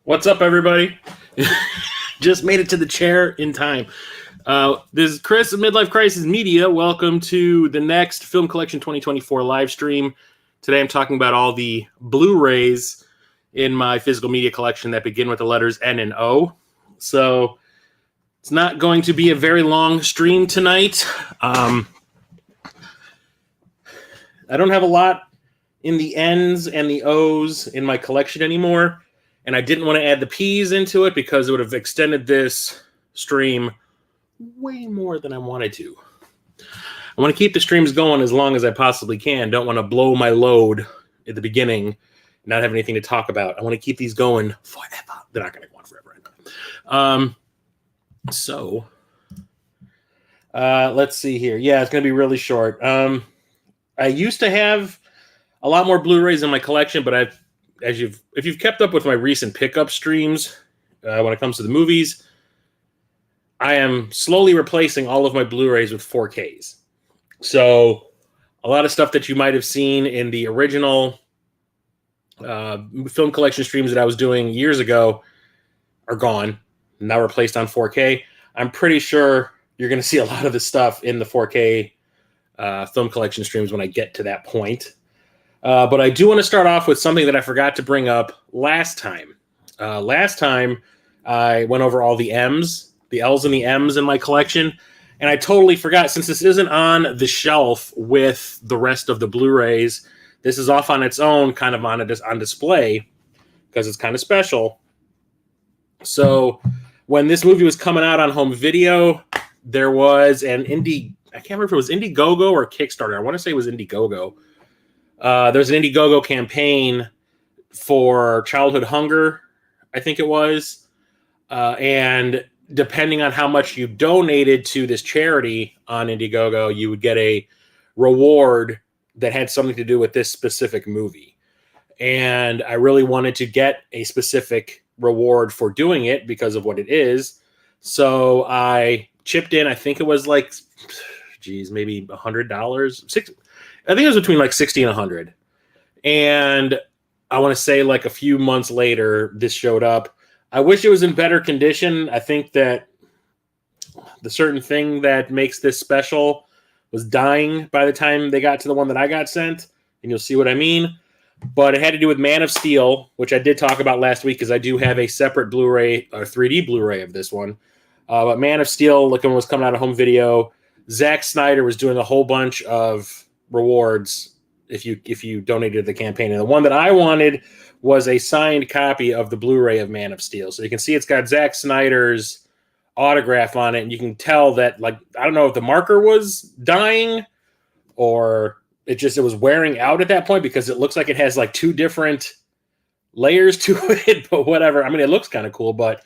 What's up, everybody? Just made it to the chair in time. This is Chris of Midlife Crisis Media. Welcome to the next Film Collection 2024 live stream. Today I'm talking about all the Blu-Rays in my physical media collection that begin with the letters N and O. So it's not going to be a very long stream tonight. I don't have a lot in the N's and the O's in my collection anymore. And I didn't want to add the P's into it because it would have extended this stream way more than I wanted to. I want to keep the streams going as long as I possibly can. Don't want to blow my load at the beginning and not have anything to talk about. I want to keep these going forever. They're not going to go on forever. Let's see here. Yeah, it's going to be really short. I used to have a lot more Blu-rays in my collection, but if you've kept up with my recent pickup streams, when it comes to the movies, I am slowly replacing all of my Blu-rays with 4Ks. So a lot of stuff that you might have seen in the original film collection streams that I was doing years ago are gone, now replaced on 4K. I'm pretty sure you're going to see a lot of this stuff in the 4K film collection streams when I get to that point. But I do want to start off with something that I forgot to bring up last time. Last time, I went over all the M's, the L's and the M's in my collection, and I totally forgot, since this isn't on the shelf with the rest of the Blu-rays, this is off on its own, kind of on display, because it's kind of special. So when this movie was coming out on home video, there was I can't remember if it was Indiegogo or Kickstarter. I want to say it was Indiegogo. There's an Indiegogo campaign for childhood hunger, I think it was. And depending on how much you donated to this charity on Indiegogo, you would get a reward that had something to do with this specific movie. And I really wanted to get a specific reward for doing it because of what it is. So I chipped in, I think it was like, maybe $100. I think it was between like 60 and 100. And I want to say like a few months later, this showed up. I wish it was in better condition. I think that the certain thing that makes this special was dying by the time they got to the one that I got sent, and you'll see what I mean. But it had to do with Man of Steel, which I did talk about last week because I do have a separate Blu-ray or 3D Blu-ray of this one. But Man of Steel, looking was coming out of home video. Zack Snyder was doing a whole bunch of rewards if you donated to the campaign. And the one that I wanted was a signed copy of the Blu-ray of Man of Steel. So you can see it's got Zack Snyder's autograph on it, and you can tell that, like, I don't know if the marker was dying or it was wearing out at that point, because it looks like it has like two different layers to it, but whatever. I mean, it looks kind of cool, but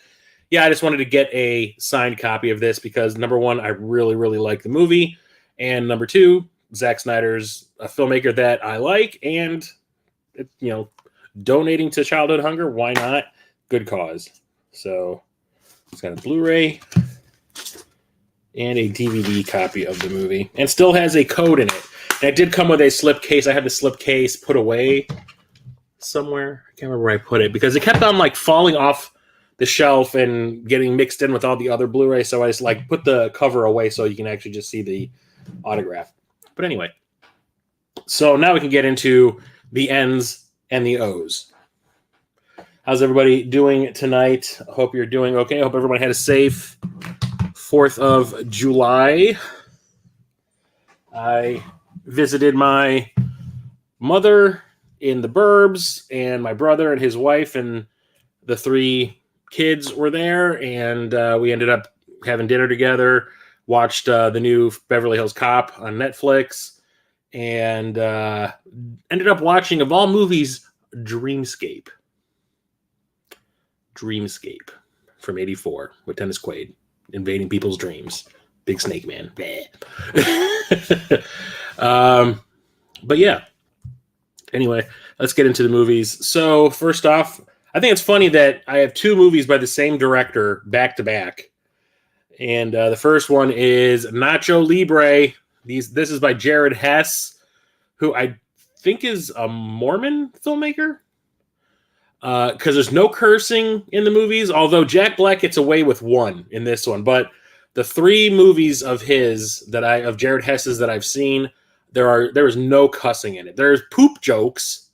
yeah, I just wanted to get a signed copy of this because, number one, I really, really like the movie, and number two, Zack Snyder's a filmmaker that I like, and donating to childhood hunger, why not? Good cause. So it's got a Blu-ray and a DVD copy of the movie, and still has a code in it. And it did come with a slip case. I have the slip case put away somewhere. I can't remember where I put it because it kept on like falling off the shelf and getting mixed in with all the other Blu-rays. So I just like put the cover away so you can actually just see the autograph. But anyway, so now we can get into the N's and the O's. How's everybody doing tonight? I hope you're doing okay. I hope everyone had a safe 4th of July. I visited my mother in the burbs, and my brother and his wife and the 3 kids were there, and we ended up having dinner together, watched the new Beverly Hills Cop on Netflix, and ended up watching, of all movies, Dreamscape from '84 with Dennis Quaid invading people's dreams. Big snake man. But yeah. Anyway, let's get into the movies. So first off, I think it's funny that I have 2 movies by the same director back to back. And the first one is Nacho Libre. This is by Jared Hess, who I think is a Mormon filmmaker. Because there's no cursing in the movies, although Jack Black gets away with one in this one. But the 3 movies of Jared Hess's that I've seen, there is no cussing in it. There's poop jokes,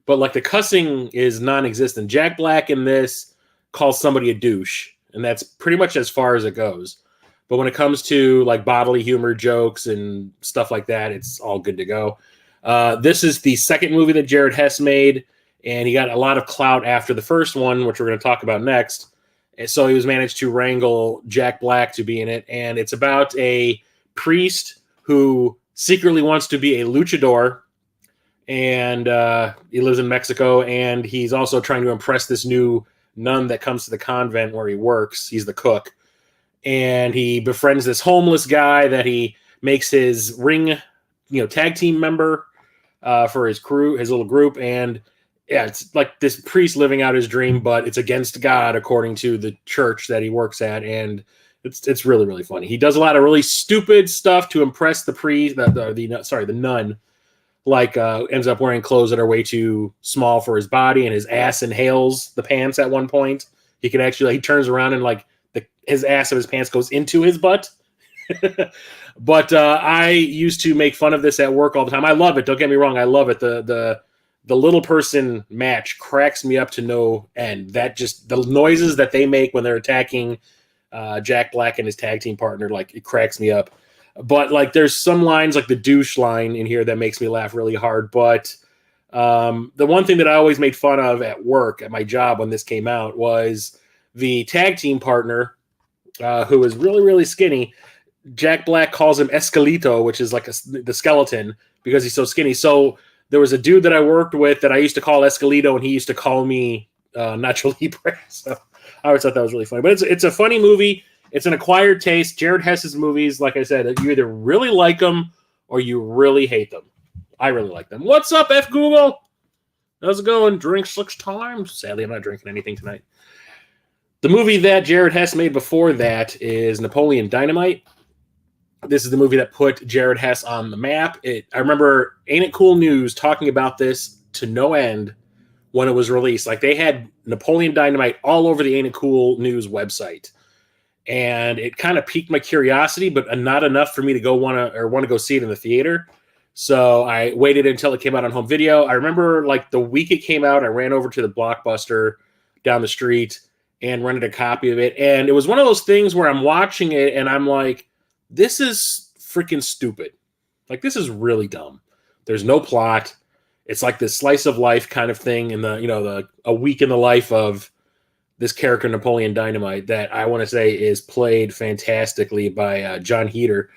but like the cussing is non-existent. Jack Black in this calls somebody a douche, and that's pretty much as far as it goes. But when it comes to like bodily humor jokes and stuff like that, it's all good to go. This is the second movie that Jared Hess made, and he got a lot of clout after the first one, which we're going to talk about next. And so he was managed to wrangle Jack Black to be in it, and it's about a priest who secretly wants to be a luchador, and he lives in Mexico, and he's also trying to impress this new nun that comes to the convent where he works. He's the cook, and he befriends this homeless guy that he makes his ring, tag team member for his crew, his little group, and yeah, it's like this priest living out his dream, but it's against God according to the church that he works at, and it's really, really funny. He does a lot of really stupid stuff to impress the priest, the nun. Like ends up wearing clothes that are way too small for his body, and his ass inhales the pants at one point. He turns around and like his ass of his pants goes into his butt. But I used to make fun of this at work all the time. I love it. Don't get me wrong. I love it. The little person match cracks me up to no end. That just the noises that they make when they're attacking Jack Black and his tag team partner, like it cracks me up. But like there's some lines like the douche line in here that makes me laugh really hard. But the one thing that I always made fun of at work, at my job when this came out, was the tag team partner who was really, really skinny. Jack Black calls him Esqueleto, which is like the skeleton, because he's so skinny. So there was a dude that I worked with that I used to call Esqueleto, and he used to call me Nacho Libre. So I always thought that was really funny. But it's a funny movie. It's an acquired taste. Jared Hess's movies, like I said, you either really like them or you really hate them. I really like them. What's up, F Google? How's it going? Drink 6 times. Sadly, I'm not drinking anything tonight. The movie that Jared Hess made before that is Napoleon Dynamite. This is the movie that put Jared Hess on the map. I remember Ain't It Cool News talking about this to no end when it was released. Like they had Napoleon Dynamite all over the Ain't It Cool News website. And it kind of piqued my curiosity, but not enough for me to want to go see it in the theater. So I waited until it came out on home video. I remember like the week it came out, I ran over to the Blockbuster down the street and rented a copy of it. And it was one of those things where I'm watching it and I'm like, this is freaking stupid. Like, this is really dumb. There's no plot. It's like this slice of life kind of thing in a week in the life of this character, Napoleon Dynamite, that I want to say is played fantastically by John Heder.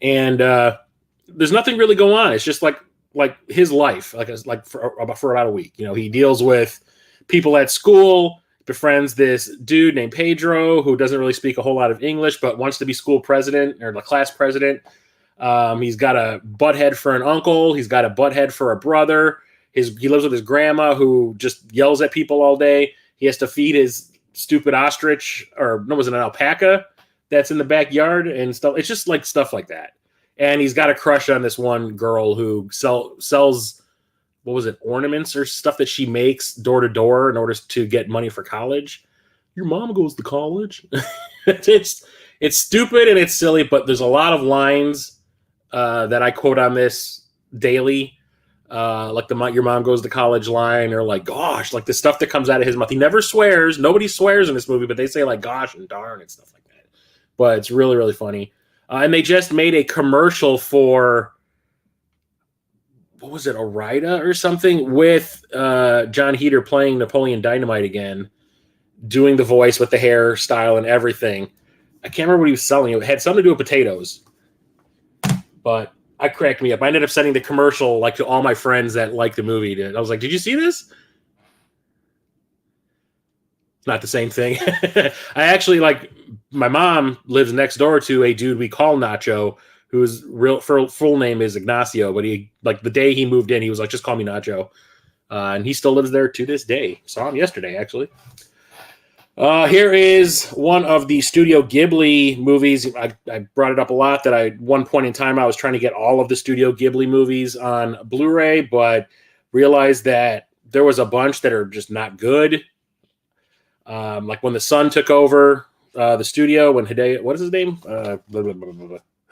And there's nothing really going on. It's just like his life, for about a week. He deals with people at school, befriends this dude named Pedro who doesn't really speak a whole lot of English, but wants to be school president or the class president. He's got a butthead for an uncle. He's got a butthead for a brother. He lives with his grandma who just yells at people all day. He has to feed his stupid ostrich, or no, was it an alpaca that's in the backyard and stuff. It's just like stuff like that. And he's got a crush on this one girl who sells, what was it, ornaments or stuff that she makes door to door in order to get money for college. Your mom goes to college. It's stupid and it's silly, but there's a lot of lines that I quote on this daily. Like your mom goes to college line, or like, gosh, like the stuff that comes out of his mouth. He never swears. Nobody swears in this movie, but they say like gosh and darn and stuff like that. But it's really, really funny. And they just made a commercial for, what was it, Orida or something, with John Heder playing Napoleon Dynamite again, doing the voice with the hairstyle and everything. I can't remember what he was selling. It had something to do with potatoes. But I cracked me up. I ended up sending the commercial to all my friends that liked the movie. I was like, did you see this? It's not the same thing. I actually, my mom lives next door to a dude we call Nacho, whose full name is Ignacio, but he, the day he moved in, he was like, just call me Nacho. And he still lives there to this day. Saw him yesterday, actually. Here is one of the Studio Ghibli movies. I brought it up a lot that at one point in time I was trying to get all of the Studio Ghibli movies on Blu-ray, but realized that there was a bunch that are just not good. Like when the son took over the studio, when what is his name? Hayao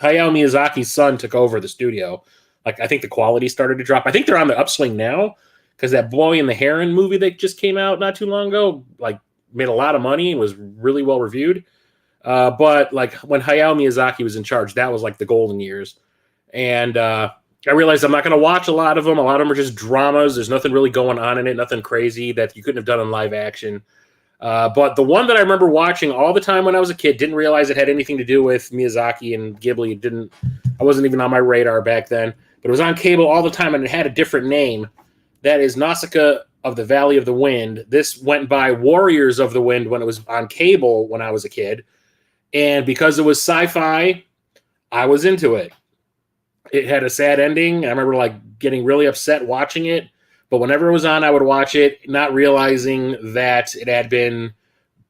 Miyazaki's son took over the studio. I think the quality started to drop. I think they're on the upswing now because that Boy and the Heron movie that just came out not too long ago, made a lot of money and was really well reviewed. But when Hayao Miyazaki was in charge, that was the golden years. And I realized I'm not going to watch a lot of them. A lot of them are just dramas. There's nothing really going on in it, nothing crazy that you couldn't have done in live action. But the one that I remember watching all the time when I was a kid, didn't realize it had anything to do with Miyazaki and Ghibli. I wasn't even on my radar back then, but it was on cable all the time and it had a different name. That is Nausicaa of the Valley of the Wind. This went by Warriors of the Wind when it was on cable when I was a kid. And because it was sci-fi, I was into it. It had a sad ending. I remember getting really upset watching it. But whenever it was on, I would watch it, not realizing that it had been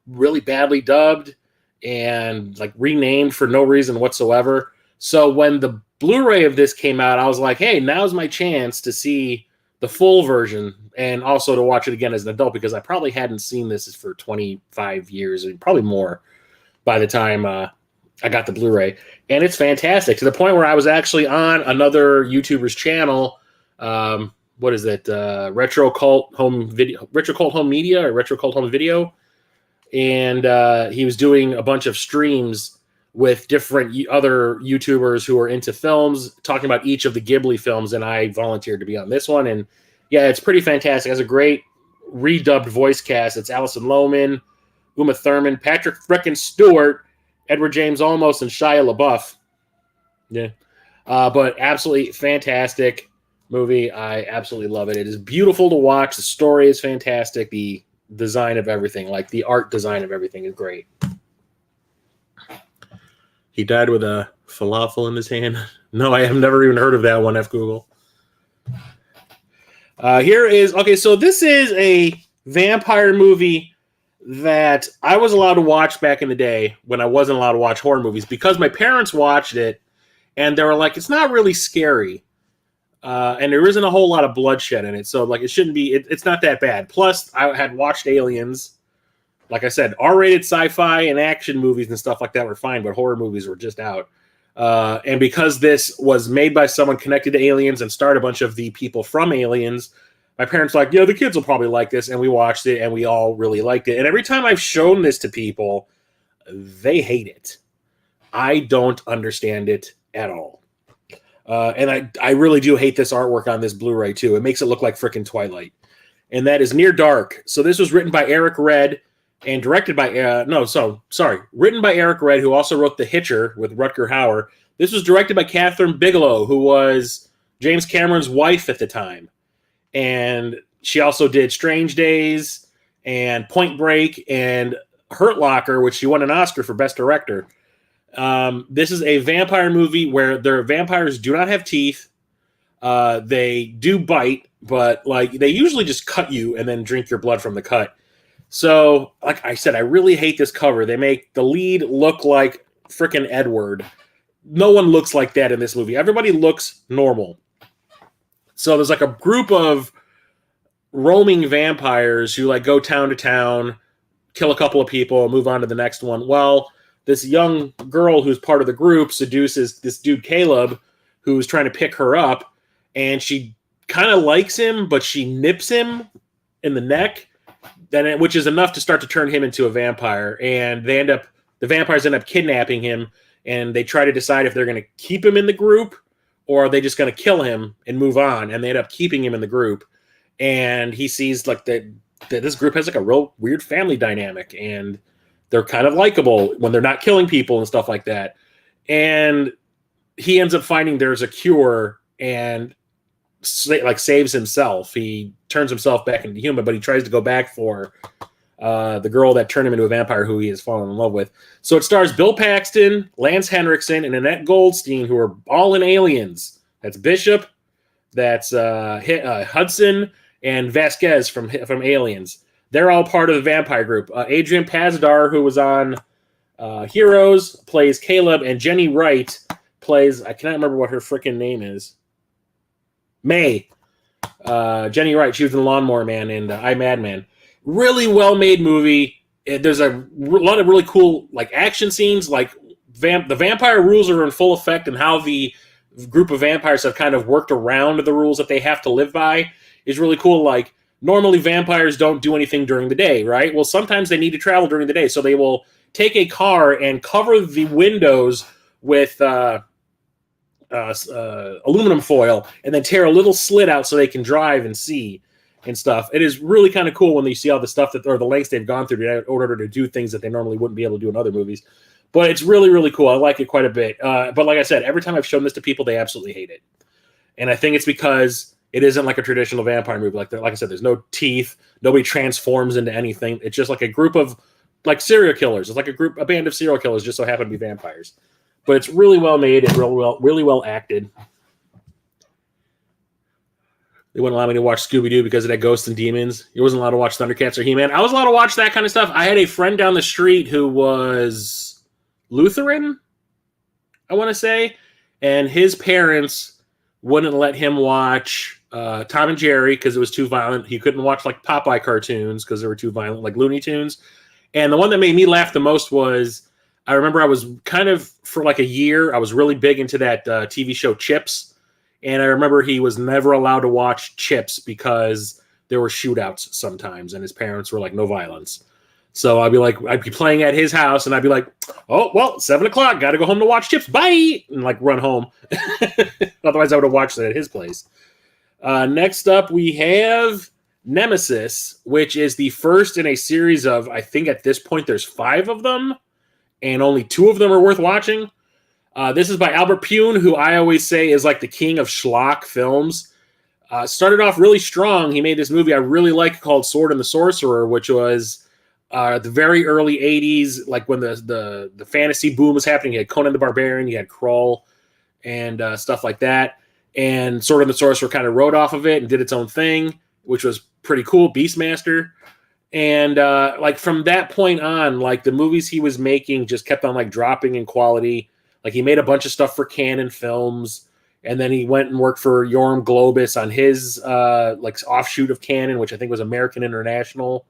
really badly dubbed and renamed for no reason whatsoever. So when the Blu-ray of this came out, I was like, hey, now's my chance to see the full version and also to watch it again as an adult, because I probably hadn't seen this for 25 years and probably more by the time I got the Blu-ray. And it's fantastic, to the point where I was actually on another YouTuber's channel. What is it? Retro Cult Home Video, Retro Cult Home Media, or Retro Cult Home Video. And he was doing a bunch of streams with different other YouTubers who are into films, talking about each of the Ghibli films, and I volunteered to be on this one. And yeah, it's pretty fantastic. It has a great redubbed voice cast. It's Alison Lohman, Uma Thurman, Patrick frickin' Stewart, Edward James Olmos, and Shia LaBeouf. Yeah. But absolutely fantastic movie. I absolutely love it. It is beautiful to watch. The story is fantastic. The design of everything, the art design of everything, is great. He died with a falafel in his hand. No, I have never even heard of that one, F Google. So this is a vampire movie that I was allowed to watch back in the day when I wasn't allowed to watch horror movies, because my parents watched it and they were like, it's not really scary. and there isn't a whole lot of bloodshed in it, so like it shouldn't be. It's not that bad. Plus, I had watched Aliens. Like I said, R-rated sci-fi and action movies and stuff like that were fine, but horror movies were just out. And because this was made by someone connected to Aliens and starred a bunch of the people from Aliens, my parents were like, the kids will probably like this, and we watched it, and we all really liked it. And every time I've shown this to people, they hate it. I don't understand it at all. And I really do hate this artwork on this Blu-ray, too. It makes it look like frickin' Twilight. And that is Near Dark. So this was written by Eric Red and directed by... written by Eric Red, who also wrote The Hitcher with Rutger Hauer. This was directed by Catherine Bigelow, who was James Cameron's wife at the time. And she also did Strange Days and Point Break and Hurt Locker, which she won an Oscar for Best Director. This is a vampire movie where their vampires do not have teeth. They do bite, but like they usually just cut you and then drink your blood from the cut. So, like I said, I really hate this cover. They make the lead look like frickin' Edward. No one looks like that in this movie. Everybody looks normal. So there's like a group of roaming vampires who like go town to town, kill a couple of people, move on to the next one. Well, this young girl who's part of the group seduces this dude Caleb, who's trying to pick her up, and she kind of likes him, but she nips him in the neck, which is enough to start to turn him into a vampire. And the vampires end up kidnapping him, and they try to decide if they're going to keep him in the group or are they just going to kill him and move on. And they end up keeping him in the group, and he sees like that this group has like a real weird family dynamic, and they're kind of likable when they're not killing people and stuff like that. And he ends up finding there's a cure and saves himself. He turns himself back into human, but he tries to go back for the girl that turned him into a vampire who he has fallen in love with. So it stars Bill Paxton, Lance Henriksen, and Annette Goldstein, who are all in Aliens. That's Bishop, that's Hudson, and Vasquez from Aliens. They're all part of the vampire group. Adrian Pazdar, who was on Heroes, plays Caleb, and Jenny Wright plays, I cannot remember what her freaking name is. May. Jenny Wright, she was in Lawnmower Man and I, Madman. Really well-made movie. There's a lot of really cool like action scenes. Like the vampire rules are in full effect, and how the group of vampires have kind of worked around the rules that they have to live by is really cool. Like normally vampires don't do anything during the day, right? Well, sometimes they need to travel during the day, so they will take a car and cover the windows with aluminum foil and then tear a little slit out so they can drive and see and stuff. It is really kind of cool when you see all the stuff or the lengths they've gone through in order to do things that they normally wouldn't be able to do in other movies. But it's really, really cool. I like it quite a bit. But like I said, every time I've shown this to people, they absolutely hate it. And I think it's because it isn't like a traditional vampire movie. Like I said, there's no teeth. Nobody transforms into anything. It's just like a group of like serial killers. It's like a band of serial killers just so happen to be vampires. But it's really well made. It's really well acted. They wouldn't allow me to watch Scooby-Doo because of that Ghosts and Demons. You wasn't allowed to watch Thundercats or He-Man. I was allowed to watch that kind of stuff. I had a friend down the street who was Lutheran, I want to say, and his parents wouldn't let him watch Tom and Jerry because it was too violent. He couldn't watch like Popeye cartoons because they were too violent, like Looney Tunes. And the one that made me laugh the most was, I remember I was kind of, for like a year, I was really big into that TV show Chips. And I remember he was never allowed to watch Chips because there were shootouts sometimes, and his parents were like, no violence. So I'd be playing at his house, and I'd be like, oh, well, 7:00, got to go home to watch Chips. Bye! And like run home. Otherwise, I would have watched it at his place. Next up, we have Nemesis, which is the first in a series of, I think at this point, there's 5 of them, and only 2 of them are worth watching. This is by Albert Pune, who I always say is like the king of schlock films. Started off really strong. He made this movie I really like called Sword and the Sorcerer, which was the very early 80s, like when the fantasy boom was happening. You had Conan the Barbarian, you had Krull, and stuff like that. And Sword and the Sorcerer kind of rode off of it and did its own thing, which was pretty cool. Beastmaster. And like from that point on, like the movies he was making just kept on like dropping in quality. Like he made a bunch of stuff for Canon Films, And then he went and worked for Yoram Globus on his like offshoot of Canon, which I think was American International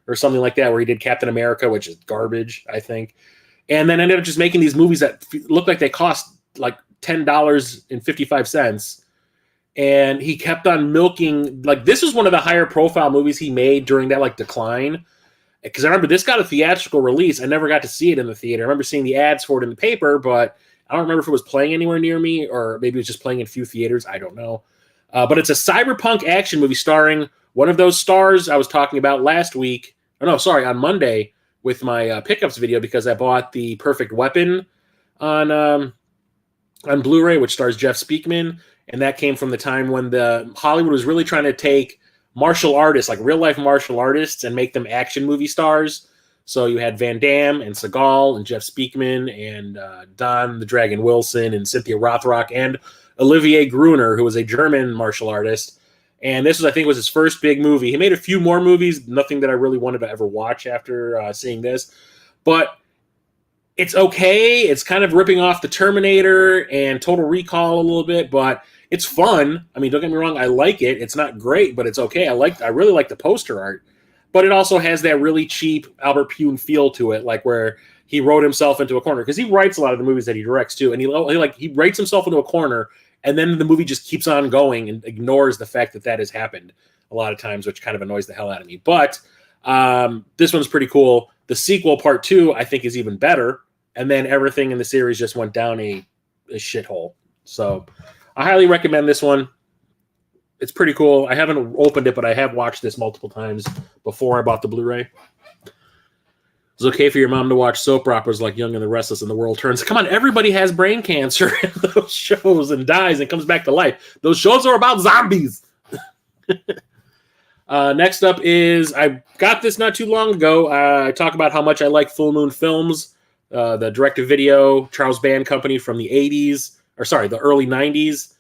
or something like that, where he did Captain America, which is garbage, I think. And then ended up just making these movies that look like they cost like $10.55. And he kept on milking, like, this was one of the higher profile movies he made during that like decline. Because I remember this got a theatrical release. I never got to see it in the theater. I remember seeing the ads for it in the paper, but I don't remember if it was playing anywhere near me or maybe it was just playing in a few theaters. I don't know. But it's a cyberpunk action movie starring one of those stars I was talking about last week. On Monday with my pickups video, because I bought The Perfect Weapon on Blu-ray, which stars Jeff Speakman. And that came from the time when the Hollywood was really trying to take martial artists, like real life martial artists, and make them action movie stars. So you had Van Damme and Seagal and Jeff Speakman and Don the Dragon Wilson and Cynthia Rothrock and Olivier Gruner, who was a German martial artist. And this was, I think, was his first big movie. He made a few more movies, nothing that I really wanted to ever watch after seeing this. But it's okay. It's kind of ripping off the Terminator and Total Recall a little bit, but it's fun. I mean, don't get me wrong, I like it. It's not great, but it's okay. I really like the poster art. But it also has that really cheap Albert Pune feel to it, like where he wrote himself into a corner. Because he writes a lot of the movies that he directs too, and he writes himself into a corner, and then the movie just keeps on going and ignores the fact that has happened a lot of times, which kind of annoys the hell out of me. But this one's pretty cool. The sequel, part 2, I think is even better. And then everything in the series just went down a shithole. So I highly recommend this one. It's pretty cool. I haven't opened it, but I have watched this multiple times before I bought the Blu-ray. It's okay for your mom to watch soap operas like Young and the Restless and The World Turns. Come on, everybody has brain cancer in those shows and dies and comes back to life. Those shows are about zombies. Next up is, I got this not too long ago. I talk about how much I like Full Moon Films, the direct-to-video Charles Band company from the the early 90s.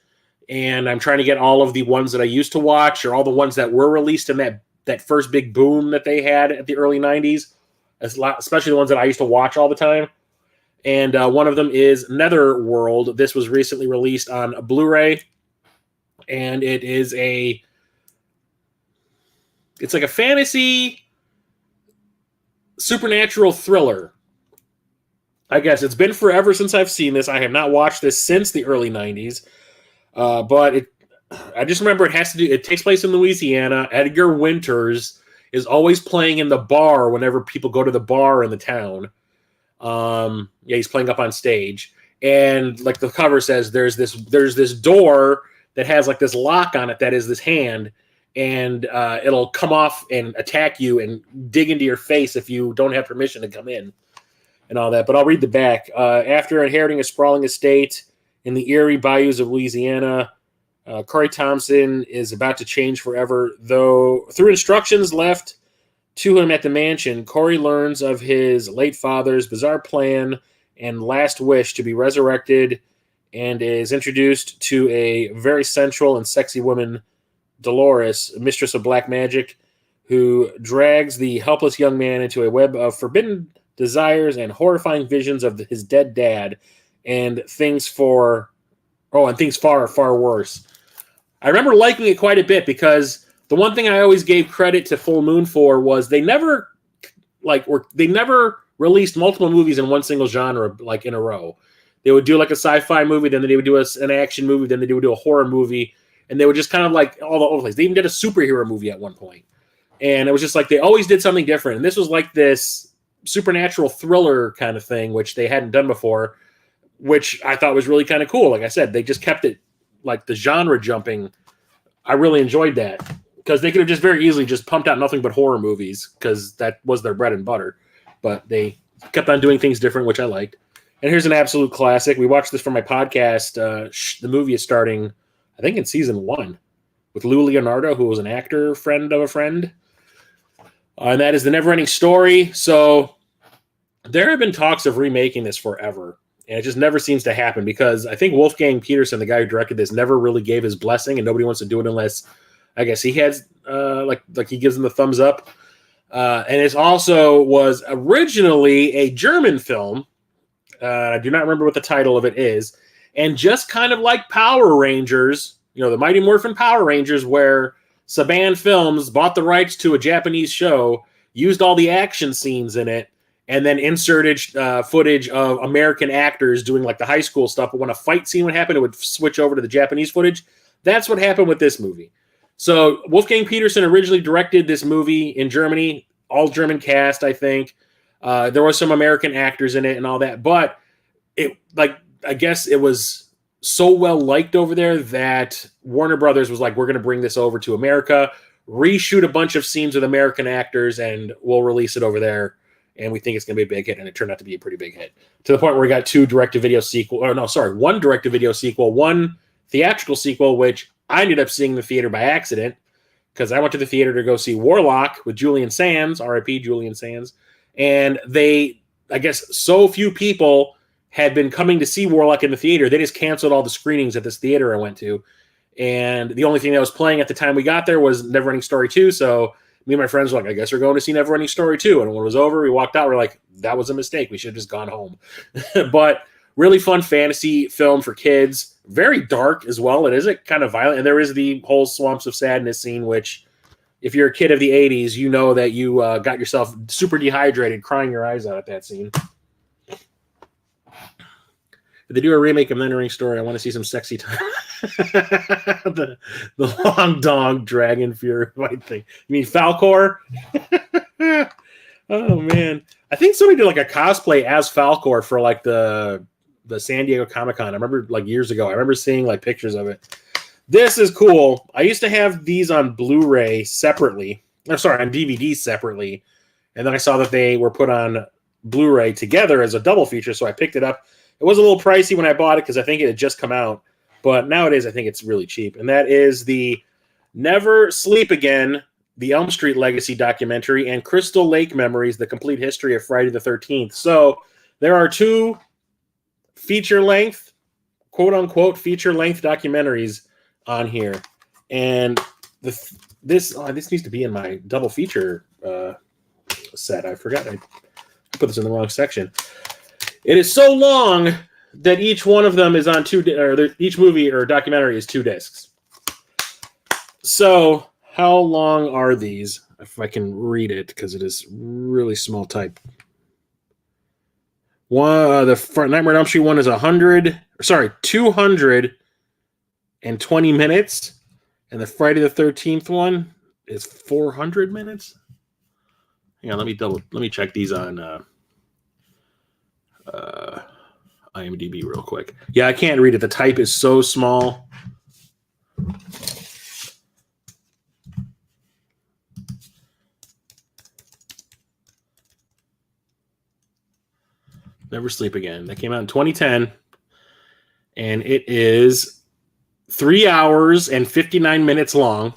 And I'm trying to get all of the ones that I used to watch, or all the ones that were released in that first big boom that they had at the early 90s, especially the ones that I used to watch all the time. And one of them is Netherworld. This was recently released on a Blu-ray, and it's like a fantasy supernatural thriller. I guess it's been forever since I've seen this. I have not watched this since the early 90s. But I just remember it takes place in Louisiana. Edgar Winters is always playing in the bar whenever people go to the bar in the town. He's playing up on stage. And like the cover says, there's this door that has like this lock on it that is this hand, and it'll come off and attack you and dig into your face if you don't have permission to come in and all that. But I'll read the back. After inheriting a sprawling estate in the eerie bayous of Louisiana, Corey Thompson is about to change forever. Though through instructions left to him at the mansion, Corey learns of his late father's bizarre plan and last wish to be resurrected, and is introduced to a very sensual and sexy woman, Dolores, mistress of black magic, who drags the helpless young man into a web of forbidden desires and horrifying visions of his dead dad, and things far, far worse. I remember liking it quite a bit, because the one thing I always gave credit to Full Moon for was they never released multiple movies in one single genre like in a row. They would do like a sci-fi movie, then they would do an action movie, then they would do a horror movie, and they would just kind of like all over the place. They even did a superhero movie at one point. And it was just like they always did something different. And this was like this supernatural thriller kind of thing, which they hadn't done before, which I thought was really kind of cool. Like I said, they just kept it like the genre jumping. I really enjoyed that, because they could have just very easily just pumped out nothing but horror movies, because that was their bread and butter. But they kept on doing things different, which I liked. And here's an absolute classic. We watched this for my podcast. The movie is starting, I think, in season 1 with Lou Leonardo, who was an actor friend of a friend. And that is The Neverending Story. So there have been talks of remaking this forever, and it just never seems to happen, because I think Wolfgang Peterson, the guy who directed this, never really gave his blessing, and nobody wants to do it unless, I guess, he has like he gives them the thumbs up. And it also was originally a German film. I do not remember what the title of it is. And just kind of like Power Rangers, the Mighty Morphin Power Rangers, where Saban Films bought the rights to a Japanese show, used all the action scenes in it, and then inserted footage of American actors doing like the high school stuff. But when a fight scene would happen, it would switch over to the Japanese footage. That's what happened with this movie. So Wolfgang Petersen originally directed this movie in Germany, all German cast, I think. There was some American actors in it and all that, but I guess it was so well liked over there that Warner Brothers was like, we're going to bring this over to America, reshoot a bunch of scenes with American actors, and we'll release it over there. And we think it's going to be a big hit, and it turned out to be a pretty big hit. To the point where we got one direct-to-video sequel, one theatrical sequel, which I ended up seeing in the theater by accident, because I went to the theater to go see Warlock with Julian Sands, R.I.P. Julian Sands, and I guess so few people had been coming to see Warlock in the theater, they just canceled all the screenings at this theater I went to, and the only thing that was playing at the time we got there was Neverending Story 2, so me and my friends were like, I guess we're going to see Neverending Story 2, and when it was over, we walked out, we're like, that was a mistake, we should have just gone home. But really fun fantasy film for kids, very dark as well, it is kind of violent, and there is the whole Swamps of Sadness scene, which, if you're a kid of the 80s, you know that you got yourself super dehydrated, crying your eyes out at that scene. If they do a remake of Neverending Story, I want to see some sexy time. the long dog dragon fury fight thing. You mean Falcor? Oh man, I think somebody did like a cosplay as Falcor for like the San Diego Comic-Con. I remember like years ago. I remember seeing like pictures of it. This is cool. I used to have these on Blu-ray separately. On DVD separately, and then I saw that they were put on Blu-ray together as a double feature, so I picked it up. It was a little pricey when I bought it because I think it had just come out, but nowadays I think it's really cheap. And that is the Never Sleep Again, the Elm Street Legacy documentary, and Crystal Lake Memories, the complete history of Friday the 13th. So there are two feature-length, quote-unquote feature-length documentaries on here. And this needs to be in my double feature set. I forgot I put this in the wrong section. It is so long that each one of them is on each movie or documentary is 2 discs. So how long are these? If I can read it, because it is really small type. The Nightmare on Elm Street one is 220 minutes, and the Friday the 13th one is 400 minutes. Hang on, let me check these on IMDb real quick. Yeah, I can't read it. The type is so small. Never Sleep Again. That came out in 2010, and it is 3 hours and 59 minutes long.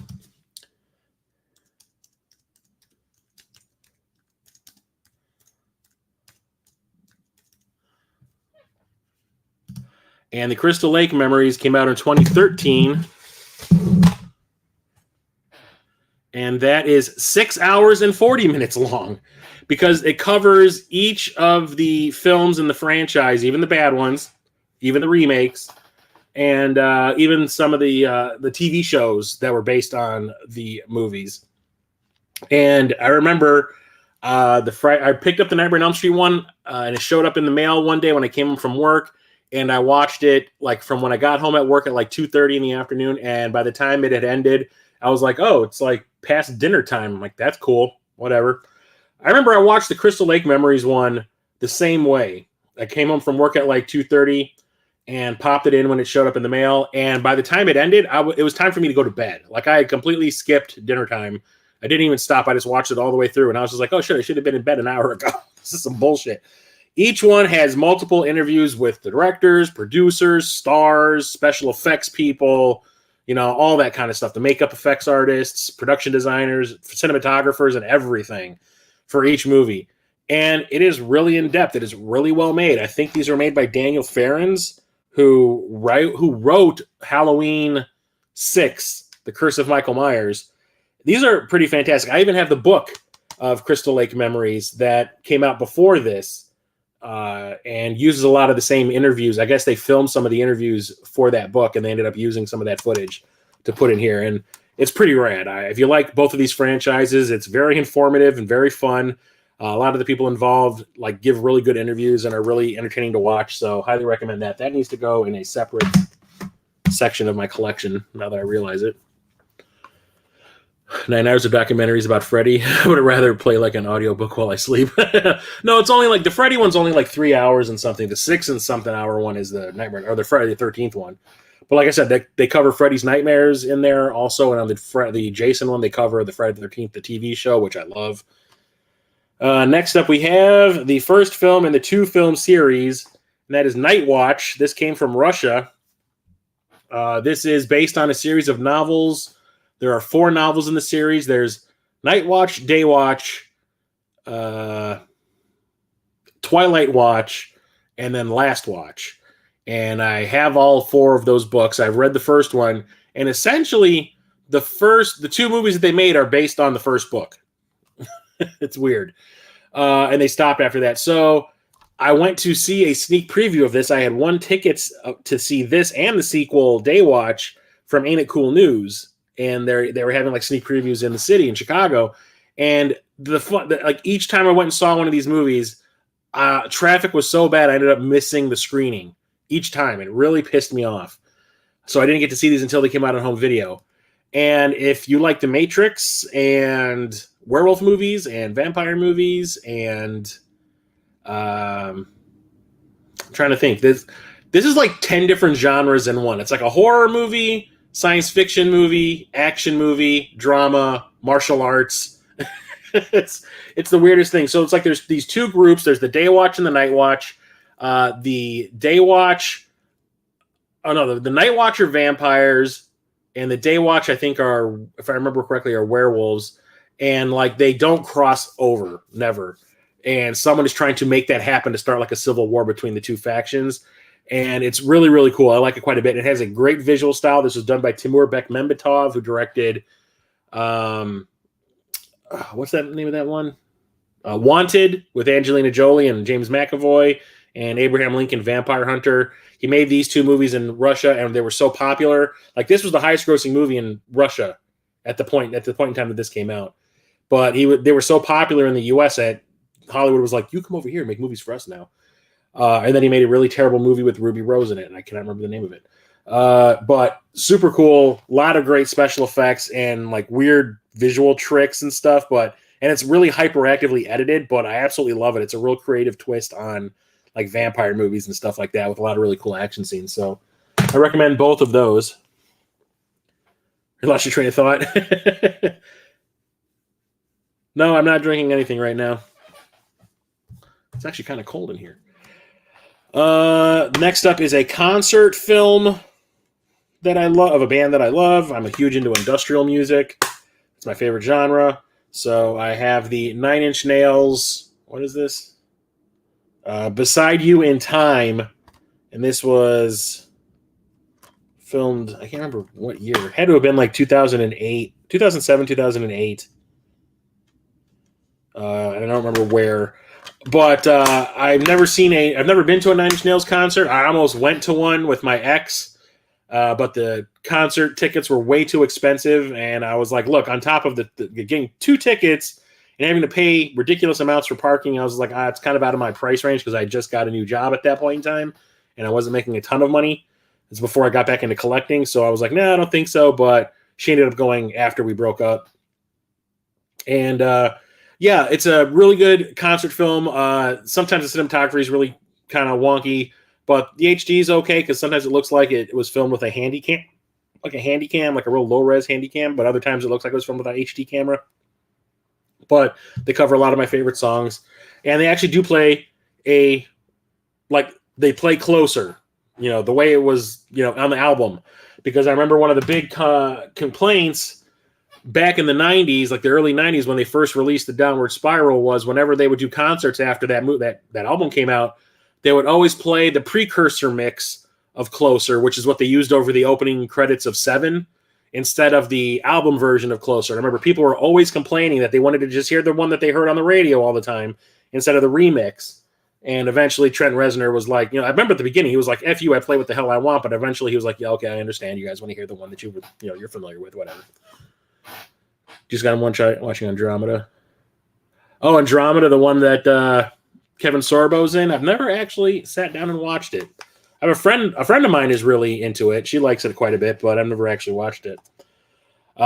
And the Crystal Lake Memories came out in 2013. And that is 6 hours and 40 minutes long, because it covers each of the films in the franchise, even the bad ones, even the remakes, and even some of the TV shows that were based on the movies. And I remember I picked up the Nightmare on Elm Street one, and it showed up in the mail one day when I came home from work. And I watched it like from when I got home at work at like 2:30 in the afternoon. And by the time it had ended, I was like, oh, it's like past dinner time. I'm like, that's cool. Whatever. I remember I watched the Crystal Lake Memories one the same way. I came home from work at like 2:30 and popped it in when it showed up in the mail. And by the time it ended, it was time for me to go to bed. Like I had completely skipped dinner time. I didn't even stop. I just watched it all the way through. And I was just like, oh, shit, I should have been in bed an hour ago. This is some bullshit. Each one has multiple interviews with the directors, producers, stars, special effects people, all that kind of stuff. The makeup effects artists, production designers, cinematographers, and everything for each movie. And it is really in-depth. It is really well made. I think these are made by Daniel Farrens, who wrote Halloween 6, The Curse of Michael Myers. These are pretty fantastic. I even have the book of Crystal Lake Memories that came out before this. and uses a lot of the same interviews. I guess they filmed some of the interviews for that book, and they ended up using some of that footage to put in here. And it's pretty rad. If you like both of these franchises, it's very informative and very fun. A lot of the people involved like give really good interviews and are really entertaining to watch. So highly recommend that. That needs to go in a separate section of my collection now that I realize it. 9 hours of documentaries about Freddy. I would rather play like an audiobook while I sleep. No, it's only like the Freddy one's only like 3 hours and something. The 6 and something hour one is the Nightmare, or the Friday the 13th one. But like I said, they cover Freddy's Nightmares in there also, and on the Jason one, they cover the Friday the 13th, the TV show, which I love. Next up, we have the first film in the 2-film series, and that is Night Watch. This came from Russia. This is based on a series of novels. There are 4 novels in the series. There's Night Watch, Day Watch, Twilight Watch, and then Last Watch. And I have all 4 of those books. I've read the first one, and essentially the 2 movies that they made are based on the first book. It's weird. And they stopped after that. So I went to see a sneak preview of this. I had won tickets to see this and the sequel, Day Watch, from Ain't It Cool News. And they were having like sneak previews in the city in Chicago. And like each time I went and saw one of these movies, traffic was so bad I ended up missing the screening each time. It really pissed me off. So I didn't get to see these until they came out on home video. And if you like The Matrix and werewolf movies and vampire movies and I'm trying to think. This is like 10 different genres in one. It's like a horror movie, science fiction movie, action movie, drama, martial arts. It's the weirdest thing. So it's like there's these 2 groups. There's the Day Watch and the Night Watch. The Day Watch, the Night Watch are vampires, and the Day Watch I think are, if I remember correctly, are werewolves. And like they don't cross over, never. And someone is trying to make that happen to start like a civil war between the 2 factions. And it's really, really cool. I like it quite a bit. It has a great visual style. This was done by Timur Bekmambetov, who directed, what's that name of that one? Wanted, with Angelina Jolie and James McAvoy, and Abraham Lincoln, Vampire Hunter. He made these 2 movies in Russia, and they were so popular. Like this was the highest grossing movie in Russia at the point in time that this came out. But they were so popular in the U.S. that Hollywood was like, you come over here and make movies for us now. And then he made a really terrible movie with Ruby Rose in it, and I cannot remember the name of it. But super cool, a lot of great special effects and like weird visual tricks and stuff. And it's really hyperactively edited, but I absolutely love it. It's a real creative twist on like vampire movies and stuff like that with a lot of really cool action scenes. So I recommend both of those. I lost your train of thought. No, I'm not drinking anything right now. It's actually kind of cold in here. Next up is a concert film that I love, of a band that I love. I'm a huge into industrial music. It's my favorite genre. So I have the 9 Inch Nails. What is this? Beside You in Time. And this was filmed, I can't remember what year. It had to have been like 2008, 2007, 2008. I don't remember where. But I've never been to a 9 Inch Nails concert. I almost went to one with my ex, but the concert tickets were way too expensive. And I was like, look, on top of the getting 2 tickets and having to pay ridiculous amounts for parking, I was like, it's kind of out of my price range because I just got a new job at that point in time and I wasn't making a ton of money. It's before I got back into collecting. So I was like, no, I don't think so. But she ended up going after we broke up. And yeah, it's a really good concert film. Sometimes the cinematography is really kind of wonky, but the HD is okay because sometimes it looks like it was filmed with a Handycam, like a real low-res Handycam, but other times it looks like it was filmed with an HD camera. But they cover a lot of my favorite songs, and they actually do play they play Closer, the way it was, on the album, because I remember one of the big complaints back in the 90s, like the early 90s, when they first released the Downward Spiral, was whenever they would do concerts after that album came out, they would always play the precursor mix of Closer, which is what they used over the opening credits of Seven, instead of the album version of Closer. I remember people were always complaining that they wanted to just hear the one that they heard on the radio all the time instead of the remix. And eventually Trent Reznor was like, I remember at the beginning, he was like, F you, I play what the hell I want. But eventually he was like, yeah, okay, I understand. You guys want to hear the one that you're familiar with, whatever. Just got him watching Andromeda. Oh, Andromeda, the one that Kevin Sorbo's in. I've never actually sat down and watched it. I have a friend of mine is really into it. She likes it quite a bit, but I've never actually watched it.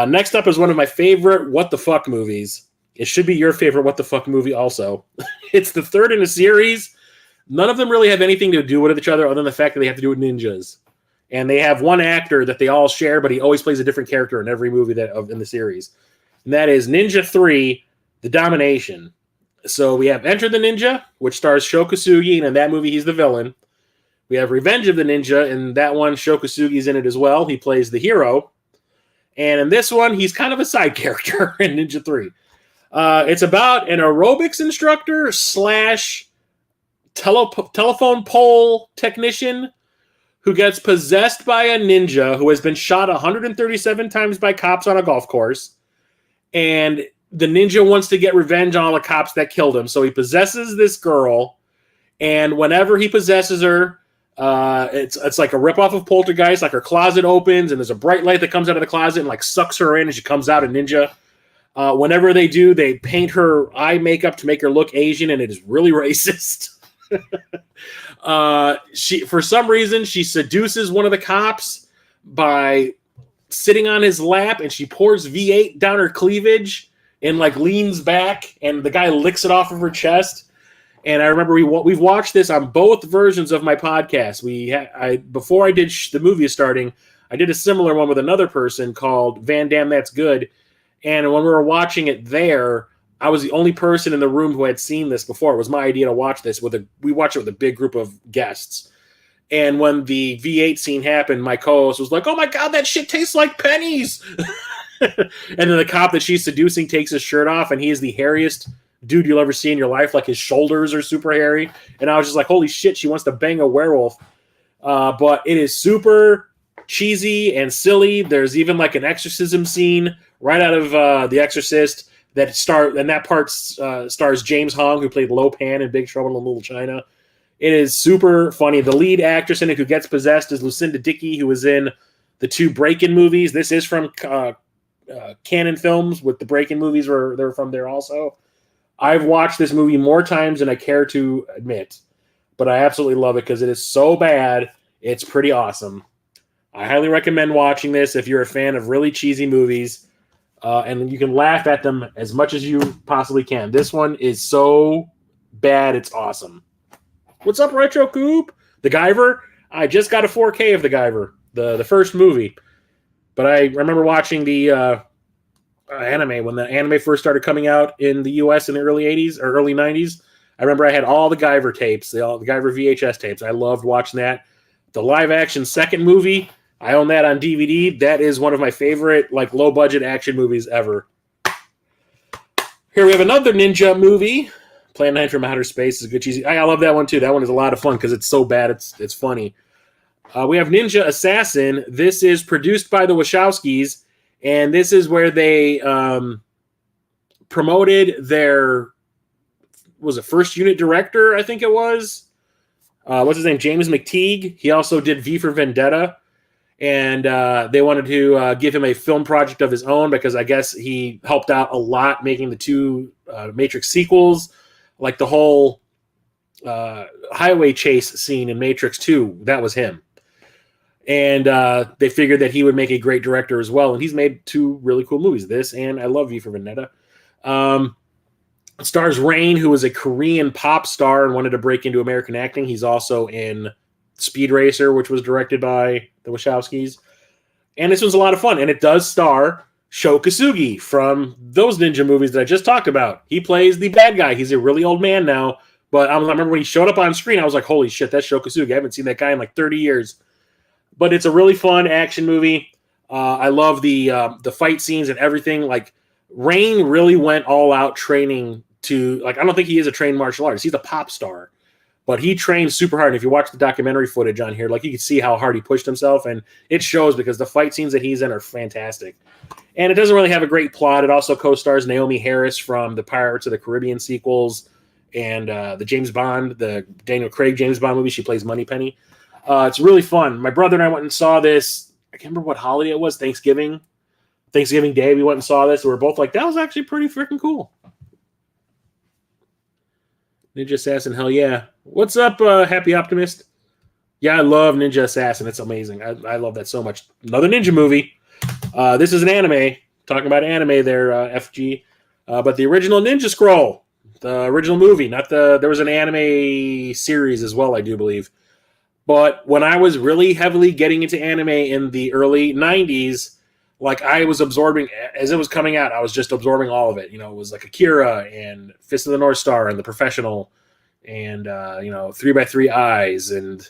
Next up is one of my favorite what the fuck movies. It should be your favorite what the fuck movie also. It's the third in a series. None of them really have anything to do with each other other than the fact that they have to do with ninjas. And they have one actor that they all share, but he always plays a different character in every movie in the series. And that is Ninja 3, The Domination. So we have Enter the Ninja, which stars Sho Kosugi, and in that movie he's the villain. We have Revenge of the Ninja, and that one Sho Kosugi's in it as well. He plays the hero. And in this one, he's kind of a side character in Ninja 3. It's about an aerobics instructor / telephone pole technician who gets possessed by a ninja who has been shot 137 times by cops on a golf course. And the ninja wants to get revenge on all the cops that killed him. So he possesses this girl. And whenever he possesses her, it's like a ripoff of Poltergeist. Like her closet opens and there's a bright light that comes out of the closet and like sucks her in and she comes out a ninja. Whenever they do, they paint her eye makeup to make her look Asian, and it is really racist. For some reason, she seduces one of the cops by sitting on his lap, and she pours V8 down her cleavage and like leans back, and the guy licks it off of her chest. And I remember we've watched this on both versions of my podcast. Before I did the movie starting, I did a similar one with another person called Van Damme That's Good. And when we were watching it there, I was the only person in the room who had seen this before. It was my idea to watch this we watched it with a big group of guests. And when the V8 scene happened, my co-host was like, "Oh my God, that shit tastes like pennies." And then the cop that she's seducing takes his shirt off, and he is the hairiest dude you'll ever see in your life. Like his shoulders are super hairy. And I was just like, holy shit, she wants to bang a werewolf. But it is super cheesy and silly. There's even like an exorcism scene right out of The Exorcist that part stars James Hong, who played Lo Pan in Big Trouble in Little China. It is super funny. The lead actress in it who gets possessed is Lucinda Dickey, who was in the 2 Break-In movies. This is from Canon Films, with the Break-In movies they're from there also. I've watched this movie more times than I care to admit, but I absolutely love it because it is so bad. It's pretty awesome. I highly recommend watching this if you're a fan of really cheesy movies, and you can laugh at them as much as you possibly can. This one is so bad, it's awesome. What's up, Retro Coop? The Guyver? I just got a 4K of The Guyver, the first movie. But I remember watching the anime when the anime first started coming out in the U.S. in the early 80s or early 90s. I remember I had all the Guyver tapes, the Guyver VHS tapes. I loved watching that. The live-action second movie, I own that on DVD. That is one of my favorite low-budget action movies ever. Here we have another ninja movie. Plan 9 from Outer Space is a good cheesy. I love that one too. That one is a lot of fun because it's so bad it's funny. We have Ninja Assassin. This is produced by the Wachowskis, and this is where they promoted their first unit director, I think it was. What's his name? James McTeague. He also did V for Vendetta. And they wanted to give him a film project of his own because I guess he helped out a lot making the 2 Matrix sequels. Like the whole highway chase scene in Matrix 2, that was him. And they figured that he would make a great director as well. And he's made 2 really cool movies, this and I Love You for Vendetta. It stars Rain, who was a Korean pop star and wanted to break into American acting. He's also in Speed Racer, which was directed by the Wachowskis. And this was a lot of fun. And it does star Sho Kosugi from those ninja movies that I just talked about. He plays the bad guy. He's a really old man now. But I remember when he showed up on screen, I was like, holy shit, that's Sho Kosugi. I haven't seen that guy in 30 years. But it's a really fun action movie. I love the fight scenes and everything. Rain really went all out training to, I don't think he is a trained martial artist. He's a pop star. But he trains super hard. And if you watch the documentary footage on here, you can see how hard he pushed himself. And it shows because the fight scenes that he's in are fantastic. And it doesn't really have a great plot. It also co-stars Naomi Harris from the Pirates of the Caribbean sequels and the James Bond, the Daniel Craig James Bond movie. She plays Moneypenny. It's really fun. My brother and I went and saw this. I can't remember what holiday it was. Thanksgiving Day. We went and saw this. We were both like, that was actually pretty freaking cool. Ninja Assassin, hell yeah. What's up, Happy Optimist? Yeah, I love Ninja Assassin. It's amazing. I love that so much. Another ninja movie. This is an anime. Talking about anime there, FG. But the original Ninja Scroll. The original movie. There was an anime series as well, I do believe. But when I was really heavily getting into anime in the early 90s, like I was absorbing, as it was coming out, I was just absorbing all of it. You know, it was like Akira and Fist of the North Star and The Professional and, 3x3 Eyes and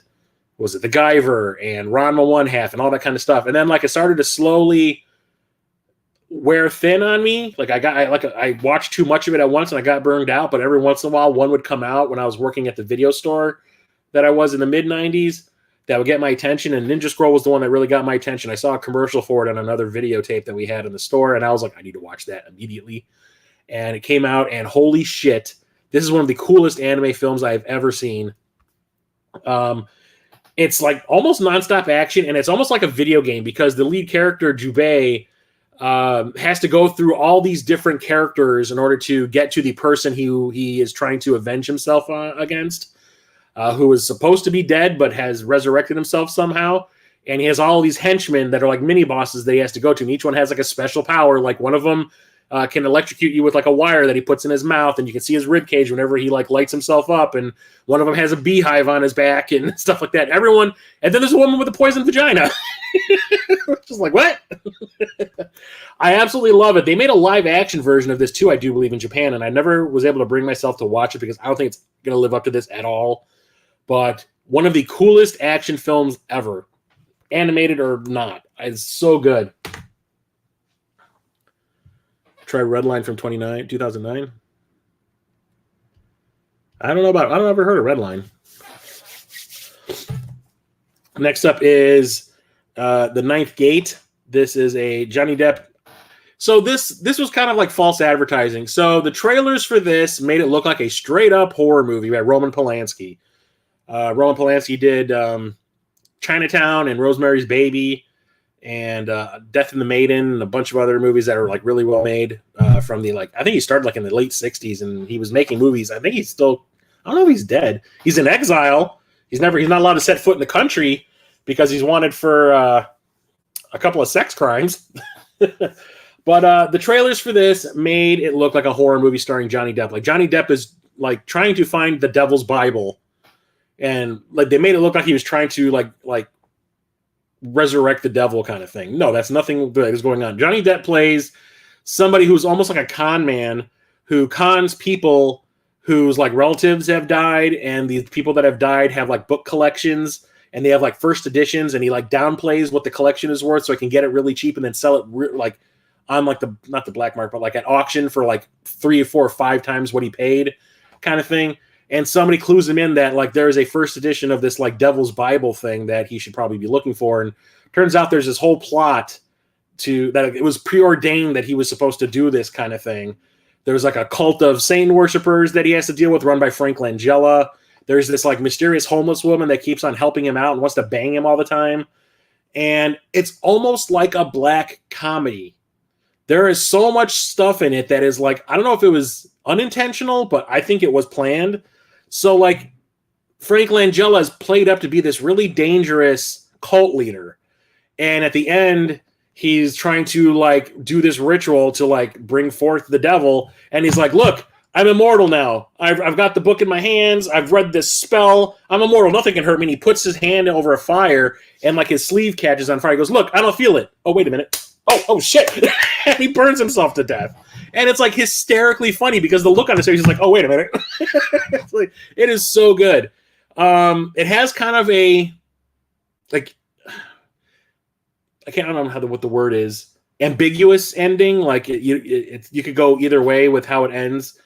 was it The Guyver and Ranma One Half and all that kind of stuff. And then like it started to slowly wear thin on me. Like I watched too much of it at once and I got burned out, but every once in a while one would come out when I was working at the video store that I was in the mid 90s that would get my attention. And Ninja Scroll was the one that really got my attention. I saw a commercial for it on another videotape that we had in the store. And I was like, I need to watch that immediately. And it came out and holy shit, this is one of the coolest anime films I've ever seen. It's like almost nonstop action, and it's almost like a video game because the lead character, Jubei, has to go through all these different characters in order to get to the person he is trying to avenge himself against, who is supposed to be dead but has resurrected himself somehow. And he has all these henchmen that are like mini bosses that he has to go to, and each one has like a special power. Like one of them can electrocute you with like a wire that he puts in his mouth, and you can see his rib cage whenever he like lights himself up. And one of them has a beehive on his back and stuff like that. And then there's a woman with a poisoned vagina. Just like, what? I absolutely love it. They made a live action version of this too, I do believe, in Japan, and I never was able to bring myself to watch it because I don't think it's going to live up to this at all. But one of the coolest action films ever, animated or not. It's so good. Try Redline from 2009. I don't ever heard of Redline. Next up is The Ninth Gate. This is a Johnny Depp. So this was kind of like false advertising. So the trailers for this made it look like a straight up horror movie by Roman Polanski. Roman Polanski did Chinatown and Rosemary's Baby and Death and the Maiden and a bunch of other movies that are like really well made from the I think he started like in the late 60s and he was making movies. I think he's still, I don't know if he's dead. He's in exile. He's not allowed to set foot in the country because he's wanted for a couple of sex crimes. But the trailers for this made it look like a horror movie starring Johnny Depp. Like Johnny Depp is like trying to find the devil's Bible. And like they made it look like he was trying to like resurrect the devil kind of thing. No, that's nothing that is going on. Johnny Depp plays somebody who's almost like a con man who cons people whose like relatives have died, and these people that have died have like book collections and they have like first editions, and he like downplays what the collection is worth so he can get it really cheap and then sell it like on like not the black market, but like at auction for like 3 or 4 or 5 times what he paid kind of thing. And somebody clues him in that like there is a first edition of this like Devil's Bible thing that he should probably be looking for. And turns out there's this whole plot that it was preordained that he was supposed to do this kind of thing. There's like a cult of Satan worshipers that he has to deal with run by Frank Langella. There's this like mysterious homeless woman that keeps on helping him out and wants to bang him all the time. And it's almost like a black comedy. There is so much stuff in it that is like, I don't know if it was unintentional, but I think it was planned. So like Frank Langella is played up to be this really dangerous cult leader. And at the end, he's trying to like do this ritual to like bring forth the devil. And he's like, look, I'm immortal now. I've got the book in my hands. I've read this spell. I'm immortal. Nothing can hurt me. And he puts his hand over a fire and like his sleeve catches on fire. He goes, look, I don't feel it. Oh, wait a minute. Oh shit. And he burns himself to death. And it's like hysterically funny because the look on his face is like, oh, wait a minute. It's like, it is so good. It has kind of a, like, I can't remember what the word is, ambiguous ending. Like you could go either way with how it ends.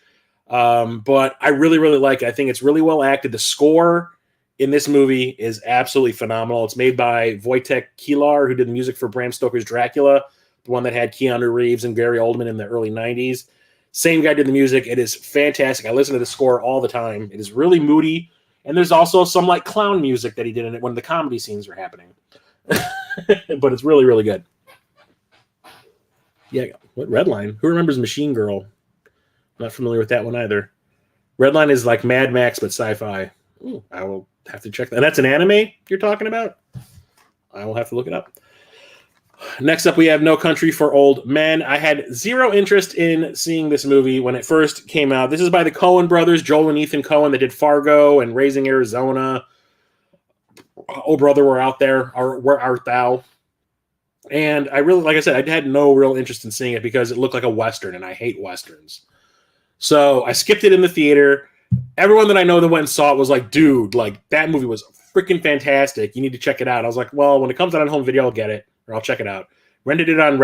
But I really, really like it. I think it's really well acted. The score in this movie is absolutely phenomenal. It's made by Wojtek Kilar, who did the music for Bram Stoker's Dracula, the one that had Keanu Reeves and Gary Oldman in the early 90s. Same guy did the music. It is fantastic. I listen to the score all the time. It is really moody. And there's also some like clown music that he did in it when the comedy scenes were happening. But it's really, really good. Yeah, what Redline? Who remembers Machine Girl? Not familiar with that one either. Redline is like Mad Max, but sci-fi. Ooh, I will have to check that. And that's an anime you're talking about? I will have to look it up. Next up, we have No Country for Old Men. I had zero interest in seeing this movie when it first came out. This is by the Coen brothers, Joel and Ethan Coen. They did Fargo and Raising Arizona. Oh, Brother, We're Out There. Or Where Art Thou? And I really, like I said, I had no real interest in seeing it because it looked like a Western, and I hate Westerns. So I skipped it in the theater. Everyone that I know that went and saw it was like, dude, like that movie was freaking fantastic. You need to check it out. I was like, well, when it comes out on home video, I'll get it. Or I'll check it out. Rented it on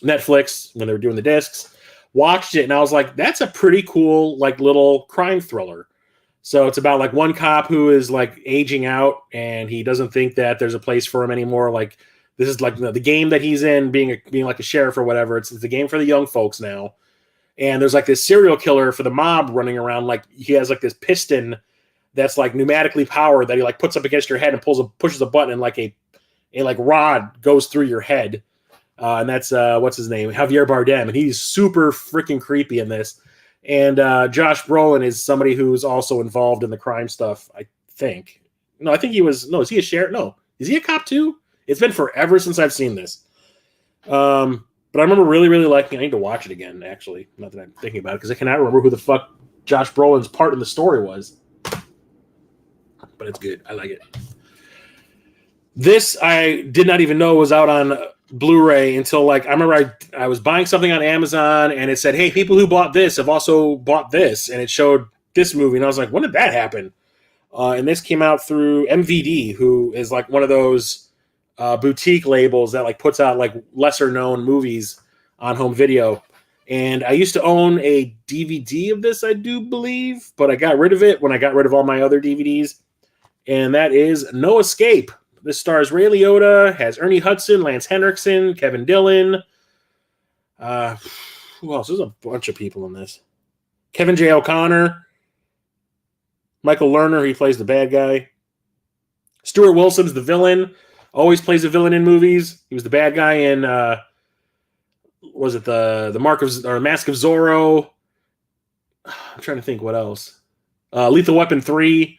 Netflix when they were doing the discs. Watched it, and I was like, that's a pretty cool, like, little crime thriller. So it's about, like, one cop who is, like, aging out, and he doesn't think that there's a place for him anymore. Like, this is, like, the game that he's in, being like a sheriff or whatever. It's the game for the young folks now. And there's, like, this serial killer for the mob running around. Like, he has, like, this piston that's, like, pneumatically powered that he, like, puts up against your head and pushes a button, and, like, a rod goes through your head. And that's, what's his name? Javier Bardem. And he's super freaking creepy in this. And Josh Brolin is somebody who's also involved in the crime stuff, I think. No, I think he was. No, is he a sheriff? No. Is he a cop too? It's been forever since I've seen this. But I remember really, really liking it. I need to watch it again, actually. Not that I'm thinking about it, because I cannot remember who the fuck Josh Brolin's part in the story was. But it's good. I like it. This I did not even know was out on Blu-ray until, like, I remember I was buying something on Amazon and it said, hey, people who bought this have also bought this, and it showed this movie, and I was like, when did that happen? And this came out through MVD, who is like one of those boutique labels that like puts out like lesser known movies on home video. And I used to own a DVD of this, I do believe, but I got rid of it when I got rid of all my other DVDs. And that is No Escape. This stars Ray Liotta, has Ernie Hudson, Lance Henriksen, Kevin Dillon. Who else? There's a bunch of people in this. Kevin J. O'Connor. Michael Lerner, he plays the bad guy. Stuart Wilson's the villain. Always plays a villain in movies. He was the bad guy in, was it the Mask of Zorro? I'm trying to think what else. Lethal Weapon 3.